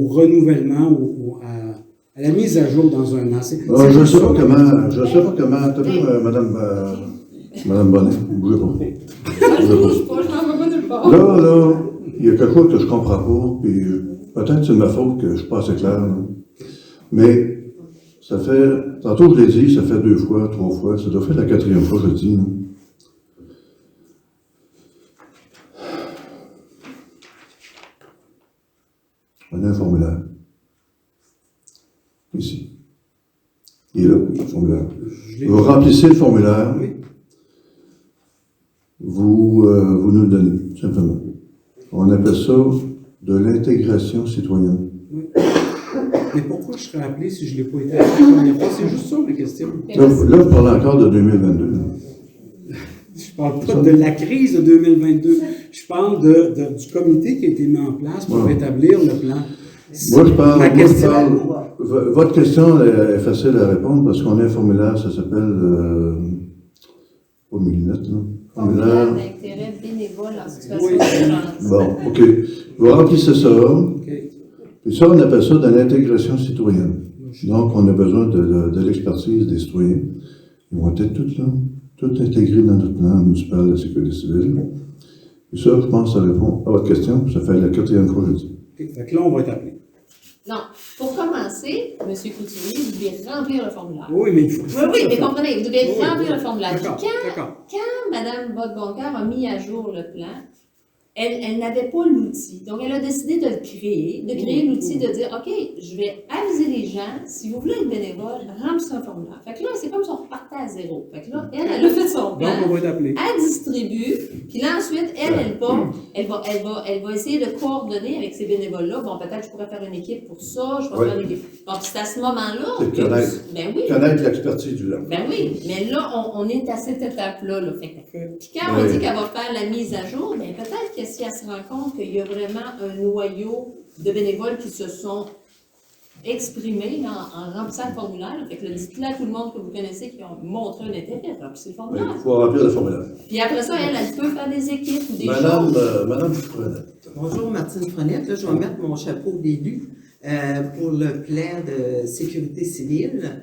renouvellement, à la mise à jour dans un an? Je ne sais pas comment. T'as vu, Madame Bonnet, ne bougez pas. Je bouge pas, je m'en vais pas nulle part. Là, il y a quelque chose que je ne comprends pas, puis peut-être c'est de ma faute que je ne suis pas assez clair. Là. Mais ça fait, tantôt je l'ai dit, ça fait 2 fois, 3 fois, ça doit faire la 4e fois que je le dis. Là. On a un formulaire. Ici. Il est là, le formulaire. Vous remplissez le formulaire. Vous nous le donnez, simplement. On appelle ça de l'intégration citoyenne. Oui. Mais pourquoi je serais appelé si je ne l'ai pas été appelé? C'est juste ça ma question. Là, vous parlez encore de 2022. Là. Je ne parle pas de la crise de 2022. Je parle du comité qui a été mis en place pour établir le plan. Moi, je parle. Votre question est facile à répondre parce qu'on a un formulaire, ça s'appelle. Pas Moulinette, là. Formulaire d'intérêt bénévole en situation d'urgence. Bon, OK. Vous remplissez ça. Puis ça, on appelle ça de l'intégration citoyenne. Donc, on a besoin de l'expertise des citoyens. Ils vont être tous là, tout intégrés dans notre plan municipal de sécurité civile. Et ça, je pense que ça répond à votre question. Ça fait la 4e fois que je dis. Okay. Fait que là, on va être appelé. Non, pour commencer, M. Couturier, vous devez remplir le formulaire. Oui, mais il faut. Oui, mais comprenez, vous devez remplir le formulaire. D'accord, Puis d'accord. quand Mme Bodboncoeur a mis à jour le plan, elle n'avait pas l'outil. Donc, elle a décidé de le créer, l'outil de dire, OK, je vais aviser les gens, si vous voulez être bénévole, remplissez un formulaire. Fait que là, c'est comme si on repartait à zéro. Fait que là, elle a fait son plan. Donc, on va t'appeler. Elle distribue, puis là, ensuite, elle va essayer de coordonner avec ces bénévoles-là. Bon, peut-être je pourrais faire une équipe pour ça, je pourrais faire une équipe. Bon, puis c'est à ce moment-là. C'est connaître. Ben oui. Connaître l'expertise du logement. Ben oui, mais là, on est à cette étape-là. Là. Puis quand on dit qu'elle va faire la mise à jour, ben peut-être que si elle se rend compte qu'il y a vraiment un noyau de bénévoles qui se sont exprimés là, en remplissant le formulaire, là, fait que dites-le à tout le monde que vous connaissez qui ont montré un intérêt, remplissez le formulaire. Il faut remplir le formulaire. Puis après ça, elle peut faire des équipes ou des choses. Madame Frenette. Bonjour, Martine Frenette. Là, je vais mettre mon chapeau d'élu pour le plan de sécurité civile.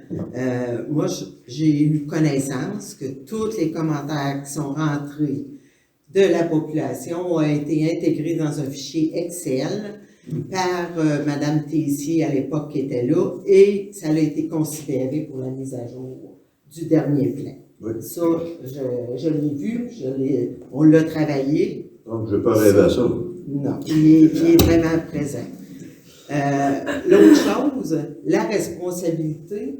Moi, j'ai eu connaissance que tous les commentaires qui sont rentrés de la population ont été intégrés dans un fichier Excel par Mme Tessier à l'époque qui était là, et ça a été considéré pour la mise à jour du dernier plan. Oui. Ça, je l'ai vu, on l'a travaillé. Donc, je ne vais pas rêver à ça. Non, il est vraiment présent. L'autre chose, la responsabilité,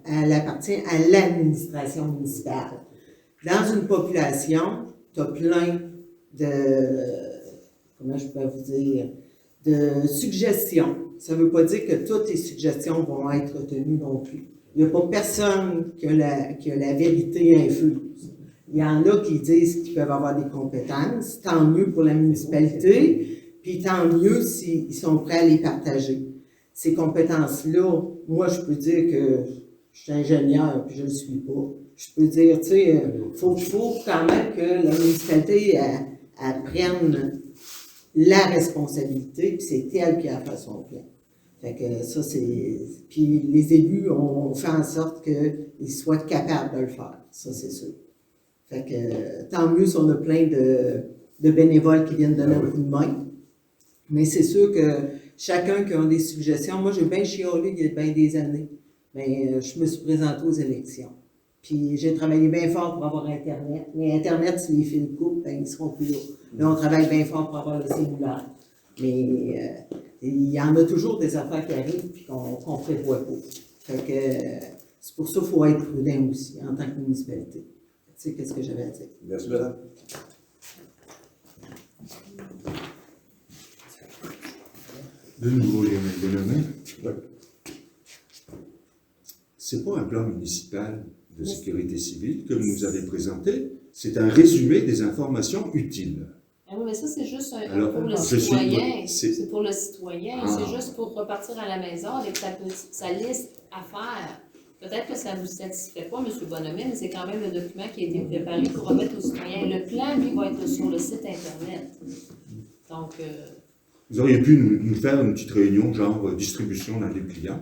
elle appartient à l'administration municipale. Dans une population, tu as plein de, comment je pourrais vous dire, de suggestions. Ça ne veut pas dire que toutes les suggestions vont être retenues non plus. Il n'y a pas personne qui a la vérité infuse. Il y en a qui disent qu'ils peuvent avoir des compétences, tant mieux pour la municipalité, puis tant mieux s'ils sont prêts à les partager. Ces compétences-là, moi, je peux dire que je suis ingénieur, puis je ne le suis pas. Je peux dire, tu sais, faut quand même que la municipalité elle prenne la responsabilité, puis c'est elle qui a fait son plan. Fait que ça, c'est... Puis les élus ont fait en sorte qu'ils soient capables de le faire. Ça, c'est sûr. Fait que tant mieux si on a plein de bénévoles qui viennent donner un coup de main. Mais c'est sûr que chacun qui a des suggestions, moi j'ai bien chiolé il y a bien des années, mais je me suis présentée aux élections. Puis j'ai travaillé bien fort pour avoir Internet. Mais Internet, si les fils coupent, ben, ils seront plus là. Là, on travaille bien fort pour avoir le cellulaire. Mais il y en a toujours des affaires qui arrivent et qu'on ne prévoit pas. Fait que c'est pour ça qu'il faut être prudent aussi en tant que municipalité. Tu sais, qu'est-ce que j'avais à dire? Merci, madame. De nouveau, Lionel Denomé. Ce n'est pas un plan municipal de sécurité civile que vous nous avez présenté, c'est un résumé des informations utiles. Ah oui, mais ça, c'est juste Alors, pour le je citoyen. suis- C'est pour le citoyen. Ah. C'est juste pour repartir à la maison avec sa liste à faire. Peut-être que ça ne vous satisfait pas, M. Bonhomme, mais c'est quand même le document qui a été préparé pour remettre aux citoyens. Le plan, lui, va être sur le site Internet. Donc, Vous auriez pu nous faire une petite réunion, genre distribution dans les clients,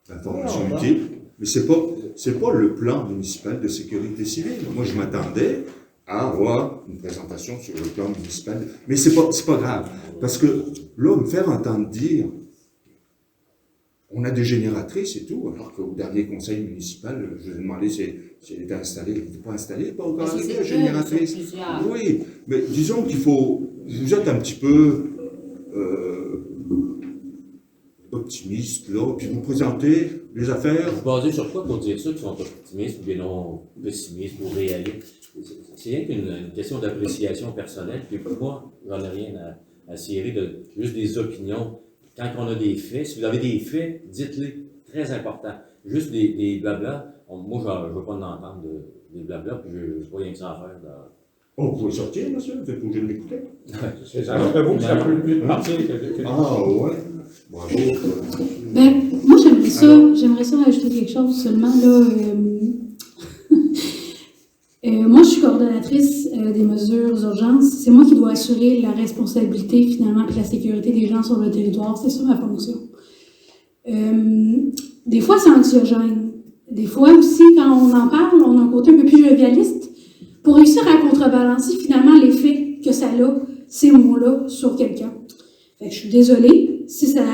information utile, mais c'est pas le plan municipal de sécurité civile. Moi, je m'attendais à avoir une présentation sur le plan municipal, mais c'est pas grave, parce que là, me faire entendre dire on a des génératrices et tout, alors qu'au dernier conseil municipal, je vous ai demandé si elle était installée, elle n'était pas installée, pas encore arrivé la génératrice. Oui, mais disons qu'il faut, vous êtes un petit peu optimiste, là, puis vous présentez les affaires. Vous basez sur quoi pour dire ça, qu'ils sont optimistes ou bien non pessimistes ou réalistes? C'est rien qu'une question d'appréciation personnelle, puis pour moi, j'en ai rien à cirer de juste des opinions. Quand on a des faits, si vous avez des faits, dites-les, très important. Juste des blabla, moi, je ne veux pas en entendre des blabla, puis je n'ai pas rien que ça à faire. Oh, vous pouvez sortir, monsieur, vous êtes obligé de m'écouter. C'est ça, après vous, ça peut plus partir que Ah, ouais. Bravo. Ben, moi, j'aimerais ça rajouter quelque chose seulement, là. Moi, je suis coordonnatrice des mesures d'urgence. C'est moi qui dois assurer la responsabilité, finalement, et la sécurité des gens sur le territoire. C'est ça ma fonction. Des fois, c'est anxiogène. Des fois aussi, quand on en parle, on a un côté un peu plus jovialiste pour réussir à contrebalancer, finalement, l'effet que ça a, ces mots-là, sur quelqu'un. Fait que je suis désolée si ça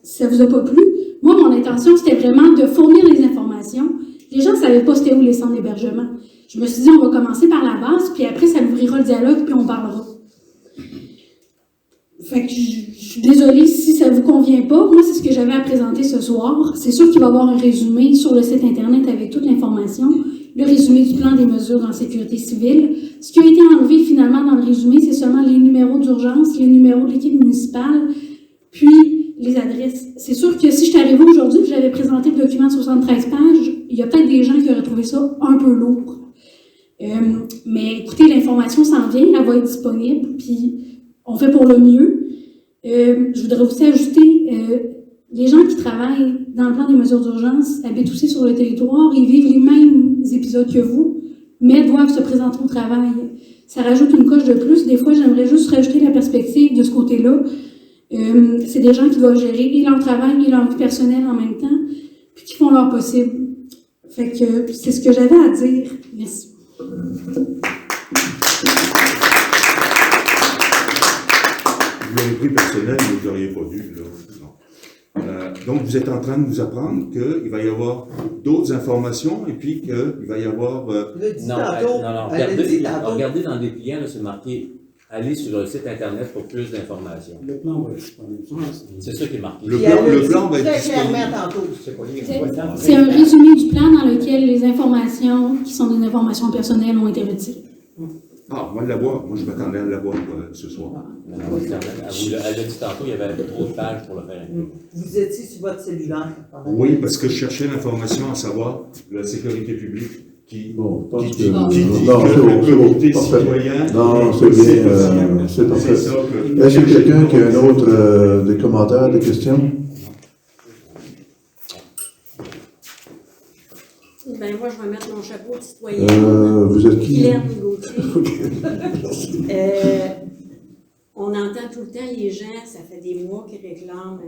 si ça vous a pas plu, moi, mon intention, c'était vraiment de fournir les informations. Les gens ne savaient pas c'était où les centres d'hébergement. Je me suis dit, on va commencer par la base, puis après, ça ouvrira le dialogue, puis on parlera. Fait que je suis désolée si ça vous convient pas. Moi, c'est ce que j'avais à présenter ce soir. C'est sûr qu'il va y avoir un résumé sur le site Internet avec toute l'information, le résumé du plan des mesures en sécurité civile. Ce qui a été enlevé finalement dans le résumé, c'est seulement les numéros d'urgence, les numéros de l'équipe municipale, puis les adresses. C'est sûr que si je suis arrivée aujourd'hui et j'avais présenté le document de 73 pages, il y a peut-être des gens qui auraient trouvé ça un peu lourd. Mais écoutez, l'information s'en vient, elle va être disponible, puis on fait pour le mieux. Je voudrais aussi ajouter, les gens qui travaillent dans le plan des mesures d'urgence habitent aussi sur le territoire, ils vivent les mêmes épisodes que vous, mais doivent se présenter au travail. Ça rajoute une coche de plus. Des fois, j'aimerais juste rajouter la perspective de ce côté-là. C'est des gens qui doivent gérer et leur travail et leur vie personnelle en même temps, puis qui font leur possible. Fait que c'est ce que j'avais à dire. Merci. Vous l'avez pris personnel, mais vous n'auriez pas dû. Là. Non. Donc, vous êtes en train de nous apprendre qu'il va y avoir d'autres informations et puis qu'il va y avoir... Regardez dans le dépliant, là, c'est marqué « Allez sur le site Internet pour plus d'informations Le plan va être disponible. ». C'est ça qui est marqué. Le plan va être très disponible. clairement tantôt. C'est un résumé du plan dans lequel les informations qui sont des informations personnelles ont été retirées. Ah, on va l'avoir. Moi, je m'attendais à l'avoir ce soir. Elle l'a dit tantôt, il y avait trop de pages pour le faire. Vous étiez sur votre cellulaire. Oui, parce que je cherchais l'information à savoir la sécurité publique qui Bon, je pense dit que... que Non, le comité parfait. citoyen... Non, c'est bien, c'est parfait. ça que- Est-ce qu'il y a quelqu'un qui a un autre, des commentaires, des questions? Ben moi, je vais mettre mon chapeau de citoyenne. Vous êtes qui? Hélène Gauthier. On entend tout le temps les gens, ça fait des mois qu'ils réclament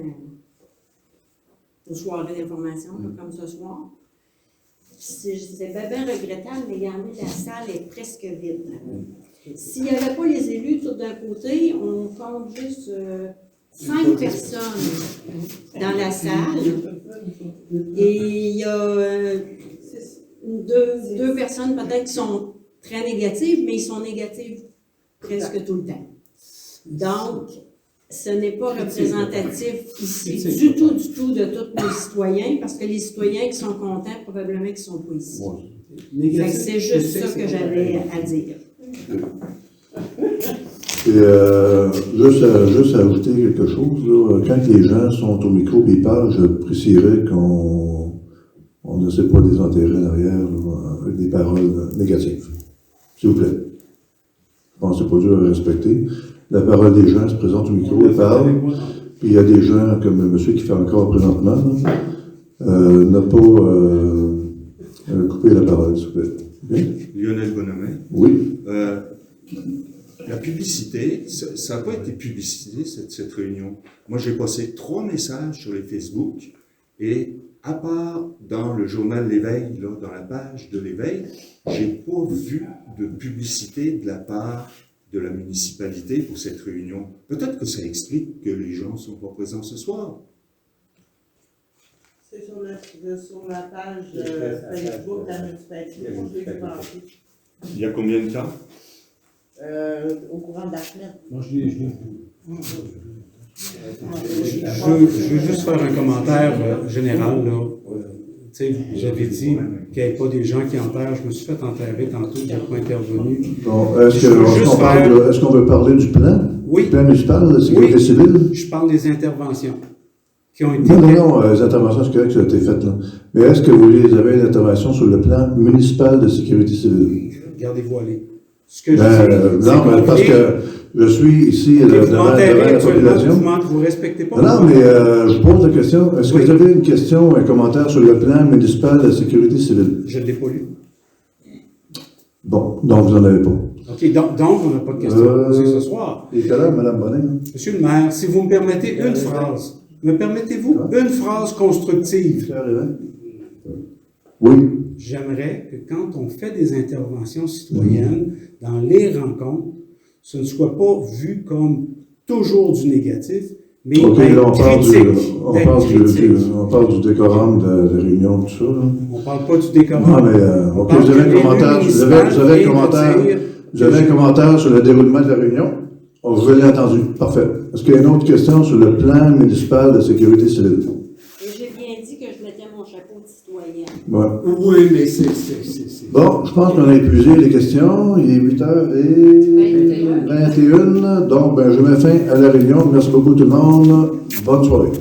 une soirée d'information, comme ce soir. C'est bien regrettable, mais regardez, la salle est presque vide. S'il n'y avait pas les élus tout d'un côté, on compte juste 5 personnes dans la salle. Et il y a deux personnes peut-être qui sont très négatives, mais ils sont négatives presque tout le temps. Donc, ce n'est pas représentatif ici du tout de tous nos citoyens, parce que les citoyens qui sont contents, probablement qu'ils ne sont pas ici. Fait que c'est juste ça que j'avais à dire. Et juste à ajouter quelque chose, là, quand les gens sont au micro et parlent, je préciserais qu'on ne sait pas des enterrer derrière là, avec des paroles négatives. S'il vous plaît. Je pense que c'est pas dur à respecter. La parole des gens se présente au micro et parle. Puis il y a des gens comme le monsieur qui fait encore présentement, n'a pas coupé la parole, s'il vous plaît. Bien? Lionel Bonhomet. Oui. La publicité, ça n'a pas été publicité, cette réunion. Moi, j'ai passé 3 messages sur les Facebook et à part dans le journal L'Éveil, là, dans la page de L'Éveil, j'ai pas vu de publicité de la part de la municipalité pour cette réunion. Peut-être que ça explique que les gens ne sont pas présents ce soir. C'est sur la page Facebook de la municipalité. Moi, je l'ai vu passer. Il y a combien de temps? Au courant de la semaine. Moi, je l'ai vu. Je veux juste faire un commentaire général. J'avais dit qu'il n'y avait pas des gens qui enterrent. Je me suis fait enterrer tantôt, je n'ai pas intervenu. Bon, est-ce qu'on veut parler du plan? Oui. Du plan municipal de sécurité civile? Je parle des interventions qui ont été Non, les interventions, c'est correct que ça a été fait là. Mais est-ce que vous avez une intervention sur le plan municipal de sécurité civile? Gardez-vous aller. Ce que je dis, non, parce que je suis ici devant la population. Vous ne respectez pas. Non, mais je pose la question. Est-ce que vous avez une question, un commentaire sur le plan municipal de sécurité civile? Je ne l'ai pas lu. Bon, donc vous n'en avez pas. OK, donc on n'a pas de question c'est ce soir. Il est là, Mme Bonnet. Hein? Monsieur le maire, si vous me permettez une phrase, me permettez-vous une phrase constructive? Oui. J'aimerais que quand on fait des interventions citoyennes dans les rencontres, ce ne soit pas vu comme toujours du négatif, Mais OK, là, on parle critique. on parle du décorum de réunion, tout ça. Là. On ne parle pas du décorum. Non, mais, OK, vous avez un commentaire, vous avez un commentaire sur le déroulement de la réunion? On vous l'a entendu. Parfait. Est-ce qu'il y a une autre question sur le plan municipal de sécurité civile? Et j'ai bien dit que je mettais mon chapeau de citoyen. Ouais. Oui, mais c'est... Bon, je pense qu'on a épuisé les questions. Il est 8h21. Donc, je mets fin à la réunion. Merci beaucoup tout le monde. Bonne soirée.